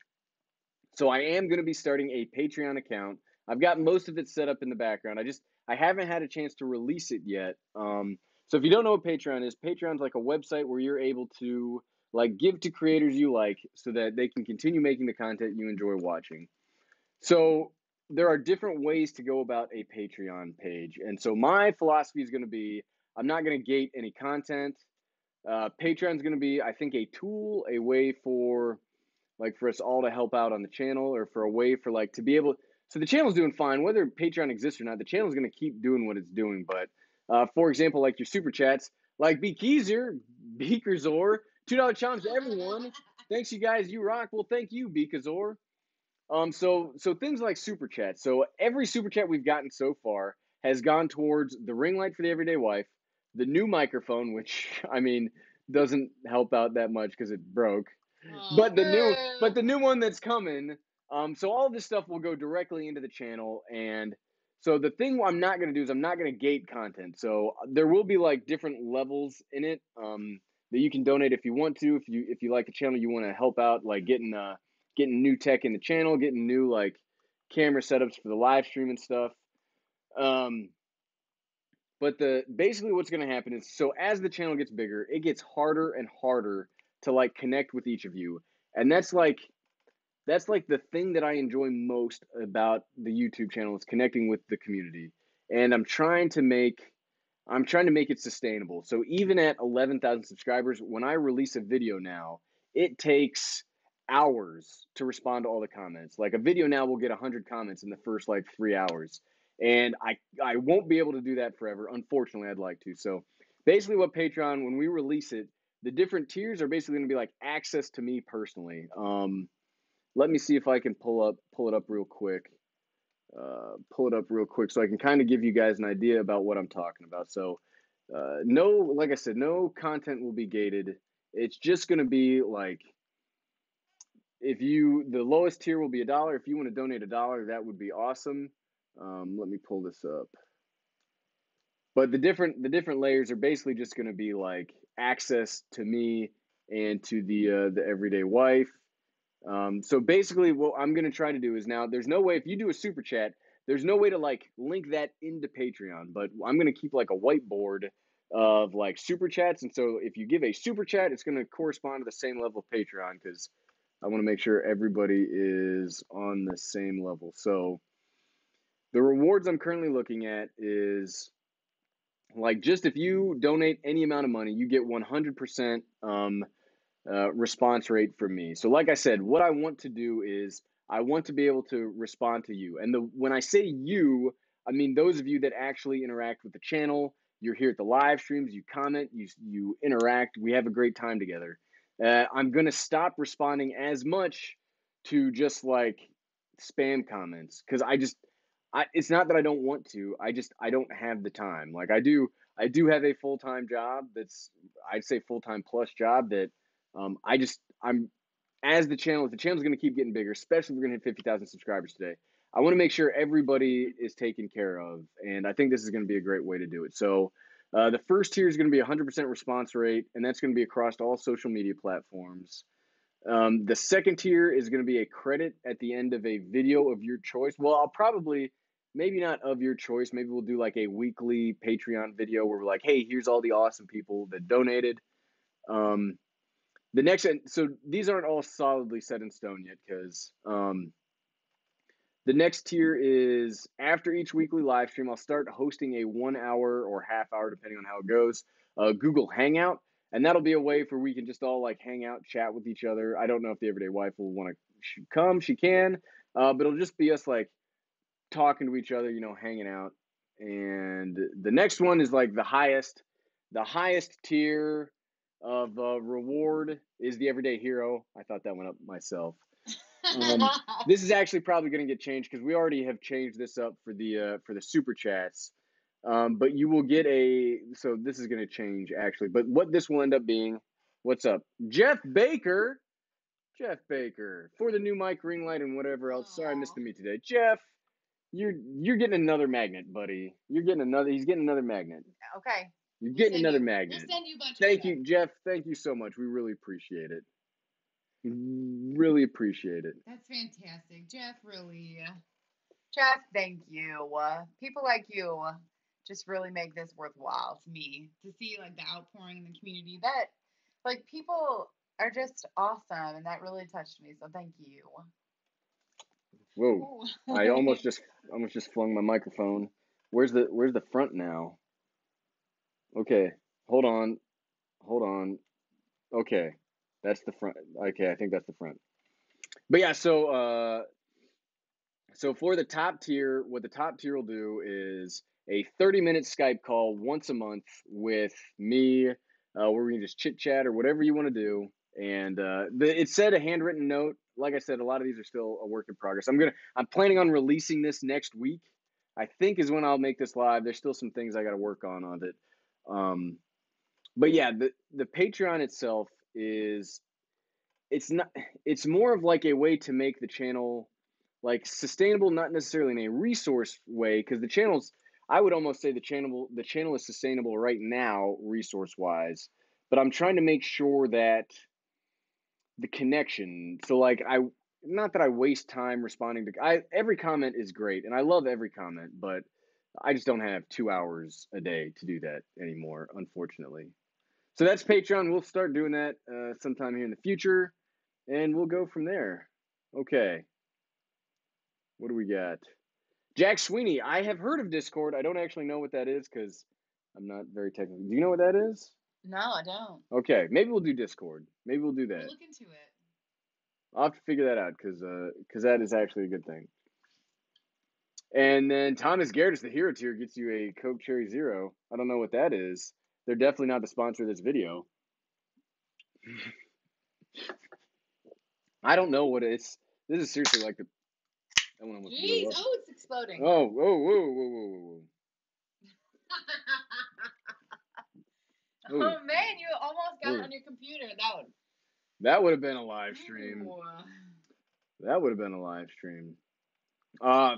So I am going to be starting a Patreon account. I've got most of it set up in the background. I haven't had a chance to release it yet. So if you don't know what Patreon is, Patreon's like a website where you're able to like give to creators you like so that they can continue making the content you enjoy watching. So there are different ways to go about a Patreon page. And so my philosophy is going to be, I'm not going to gate any content. Patreon's going to be, I think, a tool, a way for us all to help out on the channel, or for a way for like to be able. So the channel's doing fine, whether Patreon exists or not. The channel's going to keep doing what it's doing. But for example, like your super chats, like Beakeezer, Beakerzor, $2 challenge to everyone. Thanks, you guys. You rock. Well, thank you, Beakerzor. So things like super chat. So every super chat we've gotten so far has gone towards the ring light for the everyday wife, the new microphone, which I mean doesn't help out that much because it broke. But the new one that's coming. So all this stuff will go directly into the channel, and so the thing I'm not going to do is I'm not going to gate content. So there will be like different levels in it that you can donate if you want to. If you like the channel, you want to help out, like getting new tech in the channel, getting new like camera setups for the live stream and stuff. But basically what's going to happen is, so as the channel gets bigger, it gets harder and harder to like connect with each of you. And that's like the thing that I enjoy most about the YouTube channel is connecting with the community. And I'm trying to make it sustainable. So even at 11,000 subscribers, when I release a video now, it takes hours to respond to all the comments. Like a video now will get 100 comments in the first like 3 hours. And I won't be able to do that forever. Unfortunately, I'd like to. So basically what Patreon, when we release it, the different tiers are basically going to be like access to me personally. Let me see if I can pull it up real quick. So I can kind of give you guys an idea about what I'm talking about. So like I said, no content will be gated. It's just going to be like, the lowest tier will be $1. If you want to donate $1, that would be awesome. Let me pull this up. But the different layers are basically just going to be like access to me and to the everyday wife. So basically, what I'm going to try to do is now there's no way if you do a super chat, there's no way to like link that into Patreon, but I'm going to keep like a whiteboard of like super chats. And so if you give a super chat, it's going to correspond to the same level of Patreon because I want to make sure everybody is on the same level. So the rewards I'm currently looking at is like just if you donate any amount of money, you get 100% response rate from me. So like I said, what I want to do is I want to be able to respond to you. And when I say you, I mean those of you that actually interact with the channel. You're here at the live streams, you comment, you interact, we have a great time together. I'm going to stop responding as much to just like spam comments because it's not that I don't want to. I don't have the time. Like I do have a full-time job that's I'd say full-time plus job that I'm as the channel's going to keep getting bigger, especially if we're going to hit 50,000 subscribers today. I want to make sure everybody is taken care of, and I think this is going to be a great way to do it. So the first tier is going to be 100% response rate, and that's going to be across all social media platforms. The second tier is going to be a credit at the end of a video of your choice. Well, I'll probably, maybe not of your choice. Maybe we'll do like a weekly Patreon video where we're like, hey, here's all the awesome people that donated. The next, so these aren't all solidly set in stone yet because the next tier is after each weekly live stream, I'll start hosting a 1 hour or half hour, depending on how it goes, Google Hangout. And that'll be a way for we can just all like hang out, chat with each other. I don't know if the everyday wife will want to come. She can, but it'll just be us like talking to each other, hanging out. And the next one is like the highest tier of reward is the everyday hero. I thought that went up myself. This is actually probably going to get changed because we already have changed this up for the super chats. But you will get so this is going to change actually. But what this will end up being, what's up, Jeff Baker for the new mic, ring light, and whatever else. Sorry, I missed the meet today, Jeff. You're getting another magnet, buddy. He's getting another magnet. Okay. You're getting another magnet. We'll send you a bunch. Thank you, Jeff. Thank you so much. We really appreciate it. Really appreciate it. That's fantastic, Jeff. Really, Jeff. Thank you. People like you just really make this worthwhile to me to see like the outpouring in the community. That like people are just awesome, and that really touched me. So thank you. Whoa! I almost just flung my microphone. Where's the front now? Okay, hold on. Okay, that's the front. Okay, I think that's the front. But yeah, so for the top tier, what the top tier will do is a 30-minute Skype call once a month with me, where we can just chit chat or whatever you want to do. And it said a handwritten note. Like I said, a lot of these are still a work in progress. I'm planning on releasing this next week. I think is when I'll make this live. There's still some things I got to work on it. But yeah, the Patreon itself it's more of like a way to make the channel like sustainable, not necessarily in a resource way, because I would almost say the channel is sustainable right now resource wise, but I'm trying to make sure that the connection, so like not that I waste time responding to every comment is great and I love every comment, but I just don't have 2 hours a day to do that anymore, unfortunately. So that's Patreon. We'll start doing that sometime here in the future, and we'll go from there. Okay. What do we got? Jack Sweeney. I have heard of Discord. I don't actually know what that is because I'm not very technical. Do you know what that is? No, I don't. Okay. Maybe we'll do Discord. Maybe we'll do that. We'll look into it. I'll have to figure that out because that is actually a good thing. And then Thomas Garrett's the hero tier gets you a Coke Cherry Zero. I don't know what that is. They're definitely not the sponsor of this video. I don't know what it's. This is seriously like the. That one almost blew up. Oh, it's exploding. Oh, whoa. Oh man, you almost got it on your computer. That would have been a live stream. Ooh. That would have been a live stream.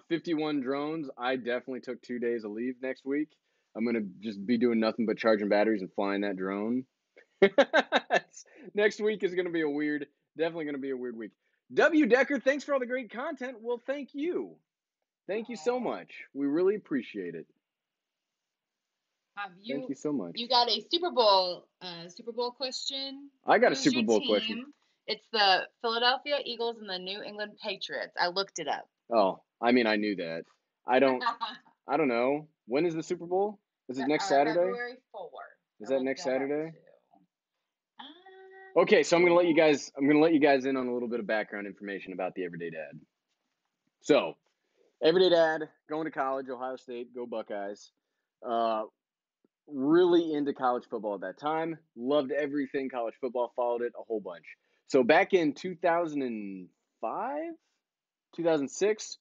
51 drones. I definitely took 2 days of leave next week. I'm gonna just be doing nothing but charging batteries and flying that drone. Next week is going to be definitely going to be a weird week. W. Decker, thanks for all the great content. Well, thank you. Thank you so much. We really appreciate it. Thank you so much. You got a Super Bowl question? I got a Who's Super your Bowl team? question. It's the Philadelphia Eagles and the New England Patriots. I looked it up. Oh, I mean, I knew that. I don't know. When is the Super Bowl? Is it next Saturday? February 4th. Is that next Saturday? Okay, so I'm gonna let you guys in on a little bit of background information about the Everyday Dad. So, Everyday Dad, going to college, Ohio State, go Buckeyes. Really into college football at that time. Loved everything college football. Followed it a whole bunch. So back in 2005, 2006,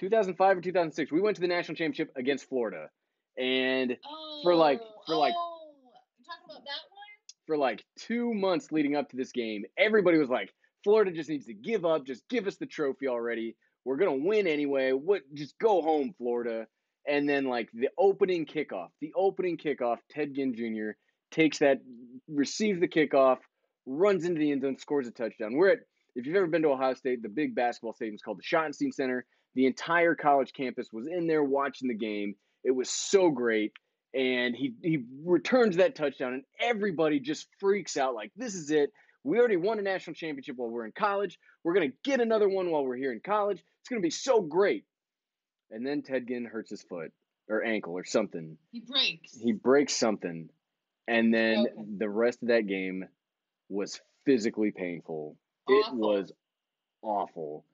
2005 or 2006, we went to the national championship against Florida, and you talking about that one? For like 2 months leading up to this game, everybody was like, Florida just needs to give up. Just give us the trophy already. We're going to win anyway. Just go home, Florida. And then like the opening kickoff, Ted Ginn Jr. receives the kickoff, runs into the end zone, scores a touchdown. If you've ever been to Ohio State, the big basketball stadium is called the Schottenstein Center. The entire college campus was in there watching the game. It was so great. And he returns that touchdown, and everybody just freaks out like, this is it. We already won a national championship while we're in college. We're going to get another one while we're here in college. It's going to be so great. And then Ted Ginn hurts his foot or ankle or something. He breaks something. And then the rest of that game was physically painful. It was awful.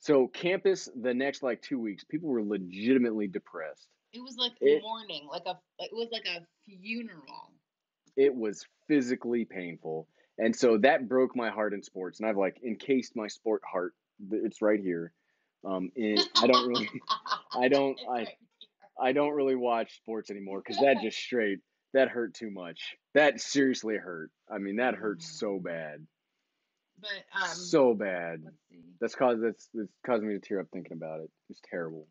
So campus, the next like 2 weeks, people were legitimately depressed. It was like mourning, it was like a funeral. It was physically painful. And so that broke my heart in sports. And I've like encased my sport heart. It's right here. I don't really watch sports anymore because that hurt too much. That seriously hurt. I mean, that hurt so bad. But so bad. That's causing me to tear up thinking about it. It's terrible.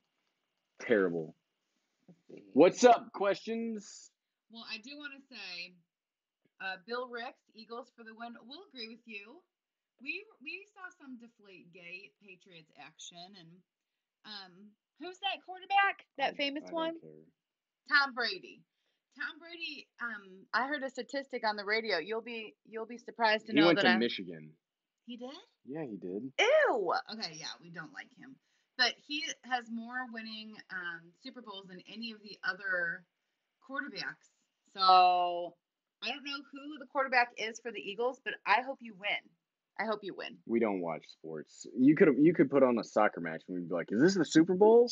Terrible. What's up? Questions? Well, I do want to say, Bill Ricks, Eagles for the win. We'll agree with you. We saw some Deflategate Patriots action, and who's that quarterback? That famous one? Tom Brady. Tom Brady. I heard a statistic on the radio. You'll be surprised to know that he went to Michigan. He did? Yeah, he did. Ew. Okay, yeah, we don't like him. But he has more winning Super Bowls than any of the other quarterbacks. So I don't know who the quarterback is for the Eagles, but I hope you win. We don't watch sports. You could put on a soccer match and we'd be like, is this the Super Bowl?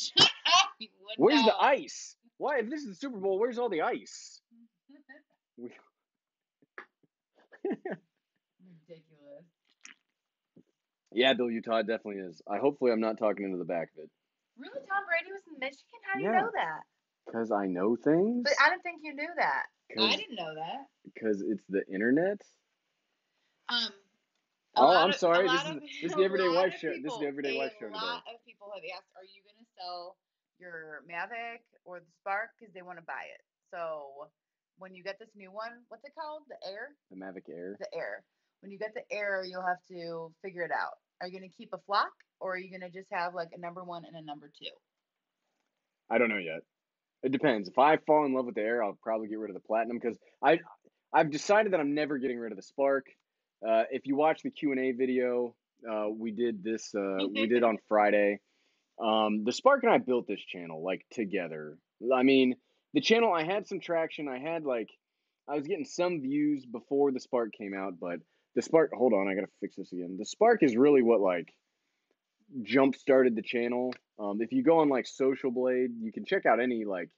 Where's the ice? Why, if this is the Super Bowl, where's all the ice? Ridiculous. Yeah, Bill Utah, it definitely is. Hopefully I'm not talking into the back of it. Really? Tom Brady was in Michigan? How do you know that? Because I know things. But I didn't think you knew that. I didn't know that. Because it's the internet? I'm sorry. This is the Everyday Wife Show. This is the Everyday Wife Show today. A lot of people have asked, are you going to sell your Mavic or the Spark? Because they want to buy it. So when you get this new one, what's it called? The Air? The Mavic Air. The Air. When you get the Air, you'll have to figure it out. Are you going to keep a flock, or are you going to just have like a number 1 and a number 2? I don't know yet. It depends. If I fall in love with the Air, I'll probably get rid of the Platinum because I've decided that I'm never getting rid of the Spark. If you watch the Q&A video, we did this. We did on Friday. The Spark and I built this channel like together. I mean, the channel, I had some traction. I was getting some views before the Spark came out, but the Spark, hold on, I gotta fix this again. The Spark is really what like jump started the channel. If you go on like Social Blade, you can check out any like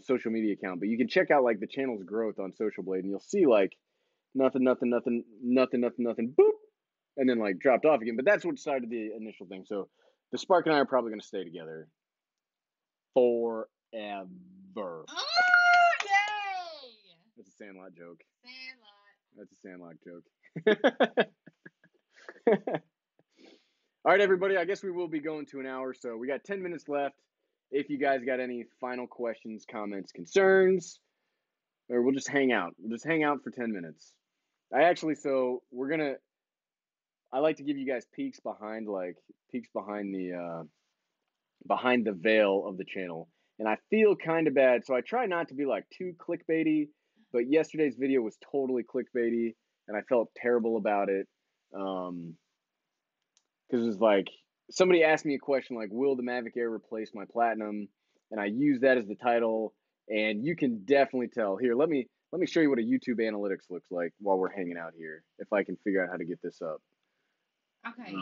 social media account, but you can check out like the channel's growth on Social Blade, and you'll see like nothing, boop, and then like dropped off again. But that's what started the initial thing. So the Spark and I are probably gonna stay together forever. Oh, yay! That's a Sandlot joke. That's a Sandlot joke. All right, everybody. I guess we will be going to an hour, so we got 10 minutes left. If you guys got any final questions, comments, concerns, or we'll just hang out. We'll just hang out for 10 minutes. I like to give you guys peeks behind the veil of the channel. And I feel kind of bad, so I try not to be like too clickbaity, but yesterday's video was totally clickbaity, and I felt terrible about it. Because it was like, somebody asked me a question like, will the Mavic Air replace my Platinum? And I used that as the title, and you can definitely tell. Here, let me show you what a YouTube analytics looks like while we're hanging out here, if I can figure out how to get this up. Okay.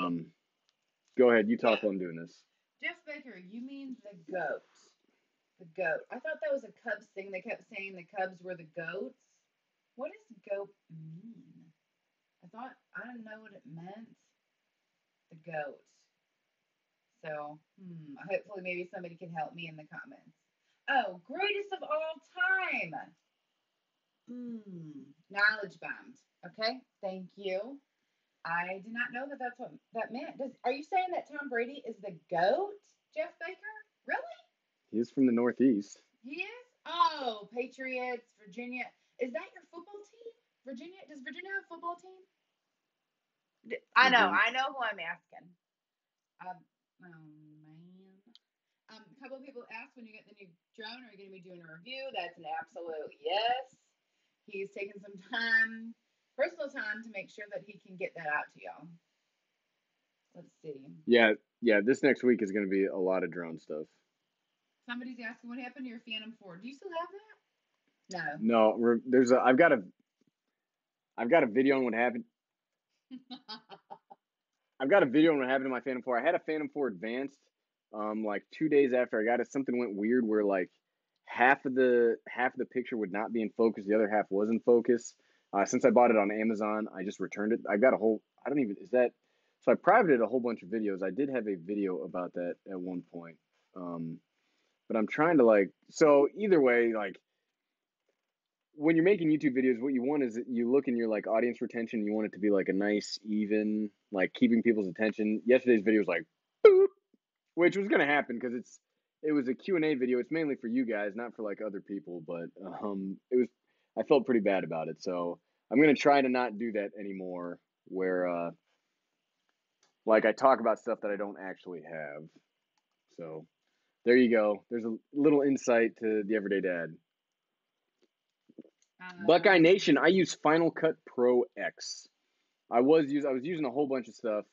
Go ahead, you talk while I'm doing this. Jeff Baker, you mean the goat. The goat. I thought that was a Cubs thing. They kept saying the Cubs were the goats. What does goat mean? I didn't know what it meant. The goat. So, hopefully maybe somebody can help me in the comments. Oh, greatest of all time. Knowledge bombed. Okay, thank you. I did not know that that's what that meant. Are you saying that Tom Brady is the GOAT, Jeff Baker? Really? He's from the Northeast. He is? Oh, Patriots, Virginia. Is that your football team? Virginia? Does Virginia have a football team? I know who I'm asking. Oh, man. A couple of people asked when you get the new drone, are you going to be doing a review? That's an absolute yes. He's taken some time, personal time, to make sure that he can get that out to y'all. Let's see. Yeah, this next week is going to be a lot of drone stuff. Somebody's asking what happened to your Phantom 4. Do you still have that? No. No, I've got a video on what happened. I've got a video on what happened to my Phantom 4. I had a Phantom 4 Advanced like 2 days after I got it. Something went weird where like half of the picture would not be in focus, the other half was in focus. Since I bought it on Amazon, I just returned it. I've got a whole, so I privated a whole bunch of videos. I did have a video about that at one point. But I'm trying to so either way, when you're making YouTube videos, what you want is you look in your like audience retention, you want it to be like a nice, even, like keeping people's attention. Yesterday's video was like, boop, which was going to happen because it was a Q&A video. It's mainly for you guys, not for like other people, but I felt pretty bad about it. So I'm going to try to not do that anymore where like I talk about stuff that I don't actually have. So there you go. There's a little insight to the everyday dad. Buckeye Nation, I use Final Cut Pro X. I was using a whole bunch of stuff,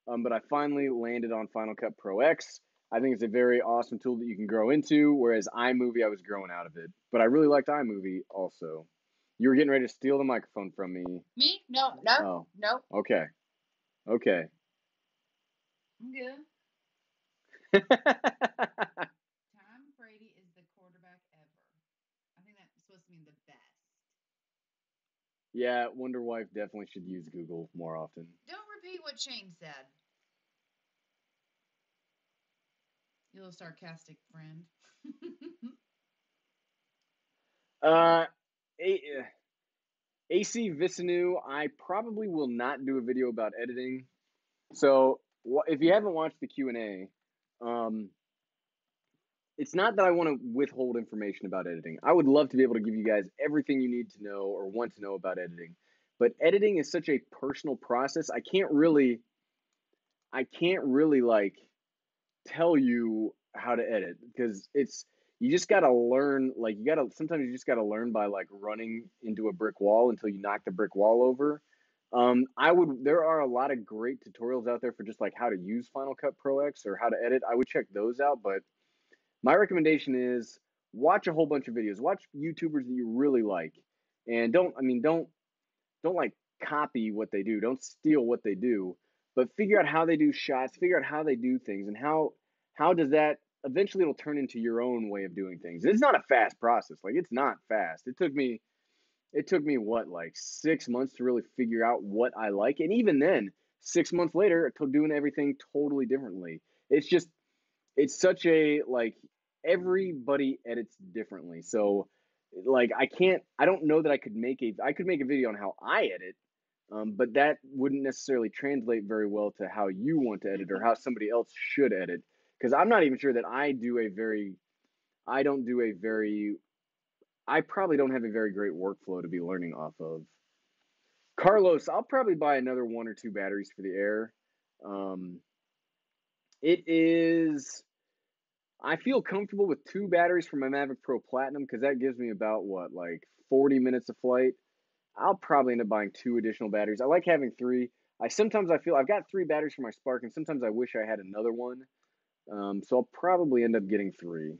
but I finally landed on Final Cut Pro X. I think it's a very awesome tool that you can grow into, whereas iMovie, I was growing out of it. But I really liked iMovie also. You were getting ready to steal the microphone from me. Me? No. Oh. No. Okay. I'm good. Tom Brady is the quarterback ever. I think that's supposed to mean the best. Yeah, Wonder Wife definitely should use Google more often. Don't repeat what Shane said. You little sarcastic friend. AC Visanu, I probably will not do a video about editing. So if you haven't watched the Q&A, it's not that I want to withhold information about editing. I would love to be able to give you guys everything you need to know or want to know about editing. But editing is such a personal process. I can't really like tell you how to edit because you just got to learn. Sometimes you just got to learn by like running into a brick wall until you knock the brick wall over. There are a lot of great tutorials out there for just like how to use Final Cut Pro X or how to edit. I would check those out, but my recommendation is watch a whole bunch of videos. Watch YouTubers that you really like, and don't like copy what they do. Don't steal what they do, but figure out how they do shots. Figure out how they do things, and how does that eventually it'll turn into your own way of doing things. It's not a fast process. Like it's not fast. It took me what, like 6 months to really figure out what I like, and even then, 6 months later, doing everything totally differently. It's such a like everybody edits differently. So like I don't know that I could make a video on how I edit, but that wouldn't necessarily translate very well to how you want to edit or how somebody else should edit. Because I'm not even sure that I don't do a very I probably don't have a very great workflow to be learning off of. Carlos, I'll probably buy another 1 or 2 batteries for the Air. It is. I feel comfortable with 2 batteries for my Mavic Pro Platinum because that gives me about what, like 40 minutes of flight. I'll probably end up buying 2 additional batteries. I like having 3. Sometimes I feel I've got 3 batteries for my Spark, and sometimes I wish I had another one. So I'll probably end up getting 3.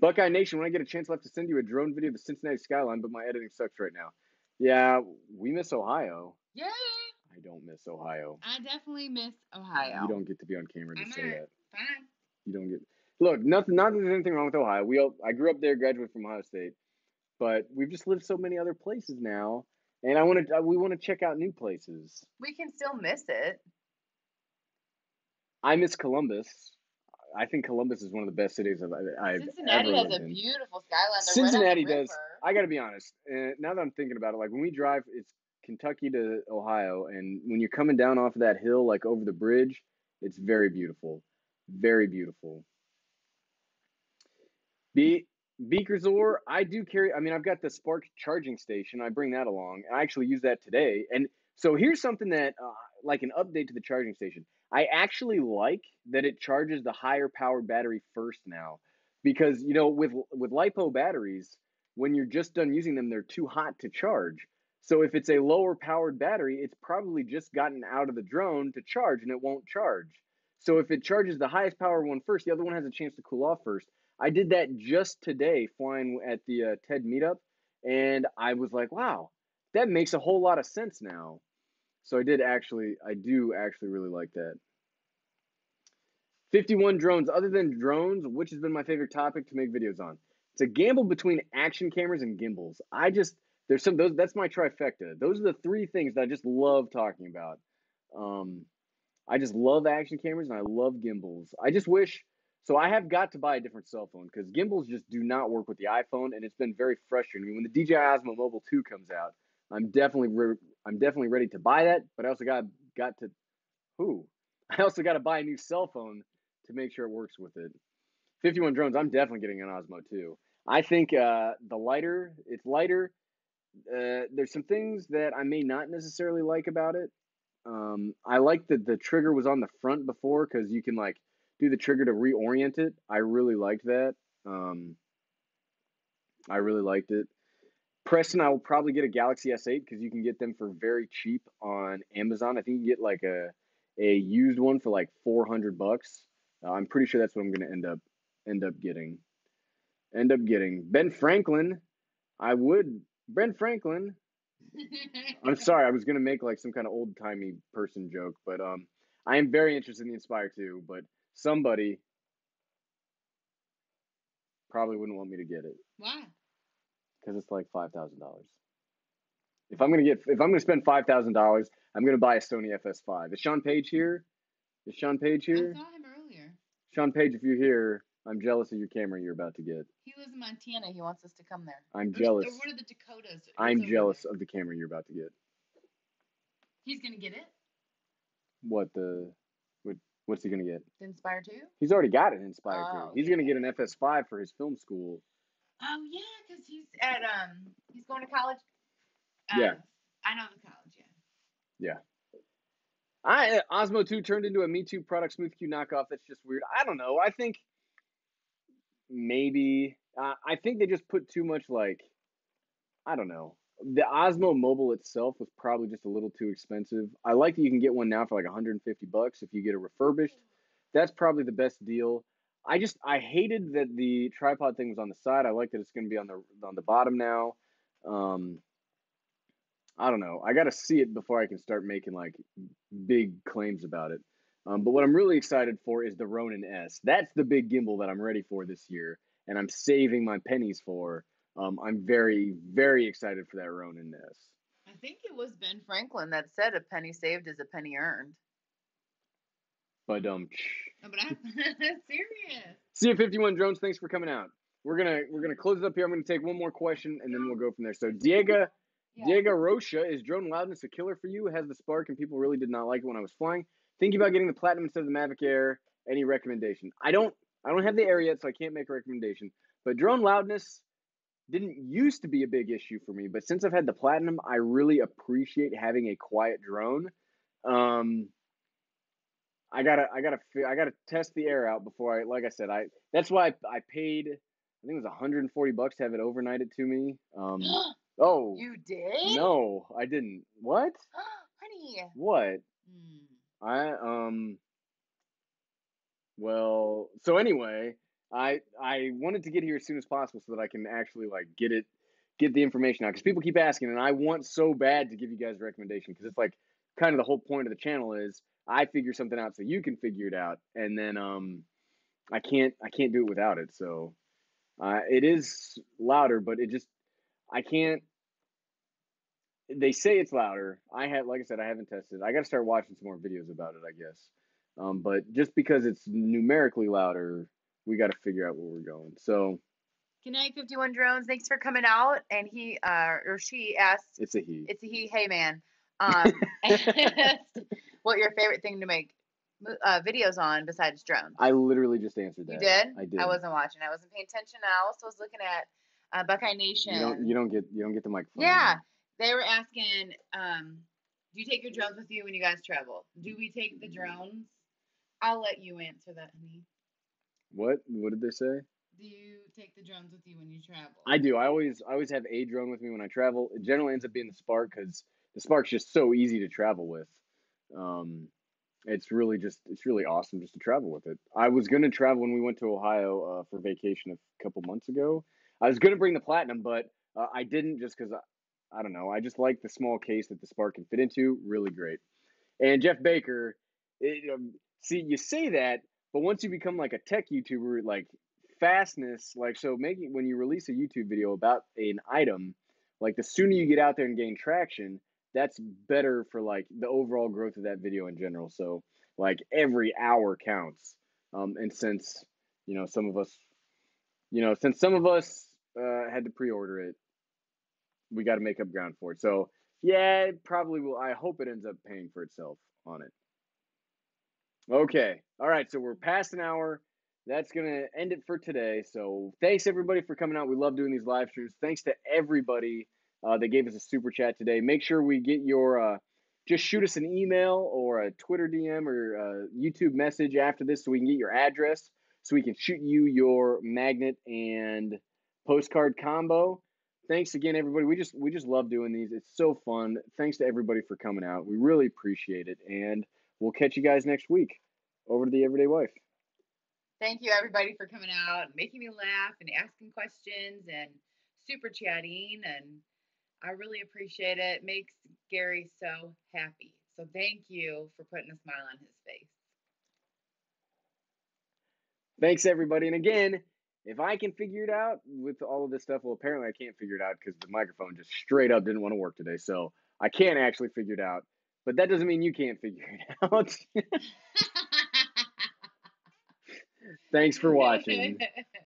Buckeye Nation, when I get a chance, I'll have to send you a drone video of the Cincinnati skyline, but my editing sucks right now. Yeah, we miss Ohio. Yay! I don't miss Ohio. I definitely miss Ohio. You don't get to be on camera to say that. Fine. You don't get. Look, nothing. Not that there's anything wrong with Ohio. I grew up there, graduated from Ohio State, but we've just lived so many other places now, and we want to check out new places. We can still miss it. I miss Columbus. I think Columbus is one of the best cities I've Cincinnati ever has lived a in. beautiful skyline. Cincinnati right on the does. river. I got to be honest. Now that I'm thinking about it, like when we drive, it's Kentucky to Ohio, and when you're coming down off of that hill, like over the bridge, it's very beautiful. Very beautiful. Beakersor, I do carry. I mean, I've got the Spark charging station. I bring that along. I actually use that today. And so here's something that, like an update to the charging station. I actually like that it charges the higher powered battery first now, because with LiPo batteries, when you're just done using them, they're too hot to charge. So if it's a lower powered battery, it's probably just gotten out of the drone to charge and it won't charge. So if it charges the highest power one first, the other one has a chance to cool off first. I did that just today flying at the TEDD Meetup, and I was like, wow, that makes a whole lot of sense now. So I do actually really like that. 51 drones. Other than drones, which has been my favorite topic to make videos on? It's a gamble between action cameras and gimbals. That's my trifecta. Those are the 3 things that I just love talking about. I just love action cameras and I love gimbals. I just wish. So I have got to buy a different cell phone because gimbals just do not work with the iPhone, and it's been very frustrating. I mean, when the DJI Osmo Mobile 2 comes out, I'm definitely ready to buy that. But I also got to buy a new cell phone to make sure it works with it. 51 drones. I'm definitely getting an Osmo 2. I think it's lighter. There's some things that I may not necessarily like about it. I like that the trigger was on the front before because you can like do the trigger to reorient it. I really liked that. I really liked it. Preston, I will probably get a Galaxy S8 because you can get them for very cheap on Amazon. I think you get like a used one for like $400. I'm pretty sure that's what I'm going to end up getting. Ben Franklin. Ben Franklin. I'm sorry, I was gonna make like some kind of old timey person joke, but I am very interested in the Inspire 2, but somebody probably wouldn't want me to get it. Why? Because it's like $5,000. If I'm gonna spend $5,000, I'm gonna buy a Sony FS5. Is Sean Page here? I saw him earlier. Sean Page, if you're here, I'm jealous of your camera you're about to get. He lives in Montana. He wants us to come there. I'm jealous. Or one of the Dakotas. I'm jealous of the camera you're about to get. He's gonna get it. What's he gonna get? The Inspire 2? He's already got an Inspire 2. He's yeah. gonna get an FS5 for his film school. Oh yeah, because he's at he's going to college. Yeah. I know the college. Yeah. Osmo 2 turned into a Me Too product Smooth Q knockoff. That's just weird. I don't know. I think maybe I think they just put too much I don't know. The Osmo Mobile itself was probably just a little too expensive. I like that you can get one now for like $150 if you get a refurbished. That's probably the best deal. I hated that the tripod thing was on the side. I like that it's going to be on the bottom now. I don't know. I got to see it before I can start making like big claims about it. But what I'm really excited for is the Ronin S. That's the big gimbal that I'm ready for this year, and I'm saving my pennies for. I'm very, very excited for that Ronin S. I think it was Ben Franklin that said a penny saved is a penny earned. But No, but I'm serious. See you 51 drones. Thanks for coming out. We're gonna close it up here. I'm gonna take one more question and then we'll go from there. So Diego Rocha, is drone loudness a killer for you? It has the Spark and people really did not like it when I was flying. Thinking about getting the Platinum instead of the Mavic Air. Any recommendation? I don't I don't have the Air yet, so I can't make a recommendation. But drone loudness didn't used to be a big issue for me, but since I've had the Platinum, I really appreciate having a quiet drone. I gotta test the Air out before like I said, that's why I paid, I think it was $140 to have it overnighted to me. Oh, You did? no, I didn't. What? Honey. What? I Well, so anyway, I wanted to get here as soon as possible so that I can actually like get the information out, because people keep asking, and I want so bad to give you guys a recommendation, because it's like kind of the whole point of the channel is I figure something out so you can figure it out, and then I can't do it without it. So it is louder, but I can't. They say it's louder. Like I said, I haven't tested. I got to start watching some more videos about it, I guess. But just because it's numerically louder, we got to figure out where we're going. So, Good night, 51 Drones. Thanks for coming out. And he or she asked. It's a he. It's a he. Hey, man. What your favorite thing to make videos on besides drones? I literally just answered that. You did? I did. I wasn't watching. I wasn't paying attention. I also was looking at Buckeye Nation. You don't get the microphone. Yeah, they were asking, do you take your drones with you when you guys travel? Do we take the drones? I'll let you answer that, honey. What did they say? Do you take the drones with you when you travel? I do. I always have a drone with me when I travel. It generally ends up being the Spark, because the Spark's just so easy to travel with. It's really awesome just to travel with it. I was gonna travel when we went to Ohio for vacation a couple months ago. I was gonna bring the Platinum, but I didn't, just because I don't know. I just like the small case that the Spark can fit into. Really great. And Jeff Baker, see, you say that, but once you become like a tech YouTuber, like fastness, like so when you release a YouTube video about an item, like the sooner you get out there and gain traction, that's better for like the overall growth of that video in general. So like every hour counts. And since some of us, had to pre-order it, we got to make up ground for it. So yeah, it probably will. I hope it ends up paying for itself on it. Okay. All right. So we're past an hour. That's going to end it for today. So thanks everybody for coming out. We love doing these live streams. Thanks to everybody that gave us a super chat today. Make sure we get your, just shoot us an email or a Twitter DM or a YouTube message after this so we can get your address so we can shoot you your magnet and postcard combo. Thanks again, everybody. We just love doing these. It's so fun. Thanks to everybody for coming out. We really appreciate it. And we'll catch you guys next week. Over to the Everyday Wife. Thank you, everybody, for coming out and making me laugh and asking questions and super chatting. And I really appreciate it. It makes Gary so happy. So thank you for putting a smile on his face. Thanks, everybody. And again, if I can figure it out with all of this stuff, well, apparently I can't figure it out because the microphone just straight up didn't want to work today. So I can't actually figure it out. But that doesn't mean you can't figure it out. Thanks for watching.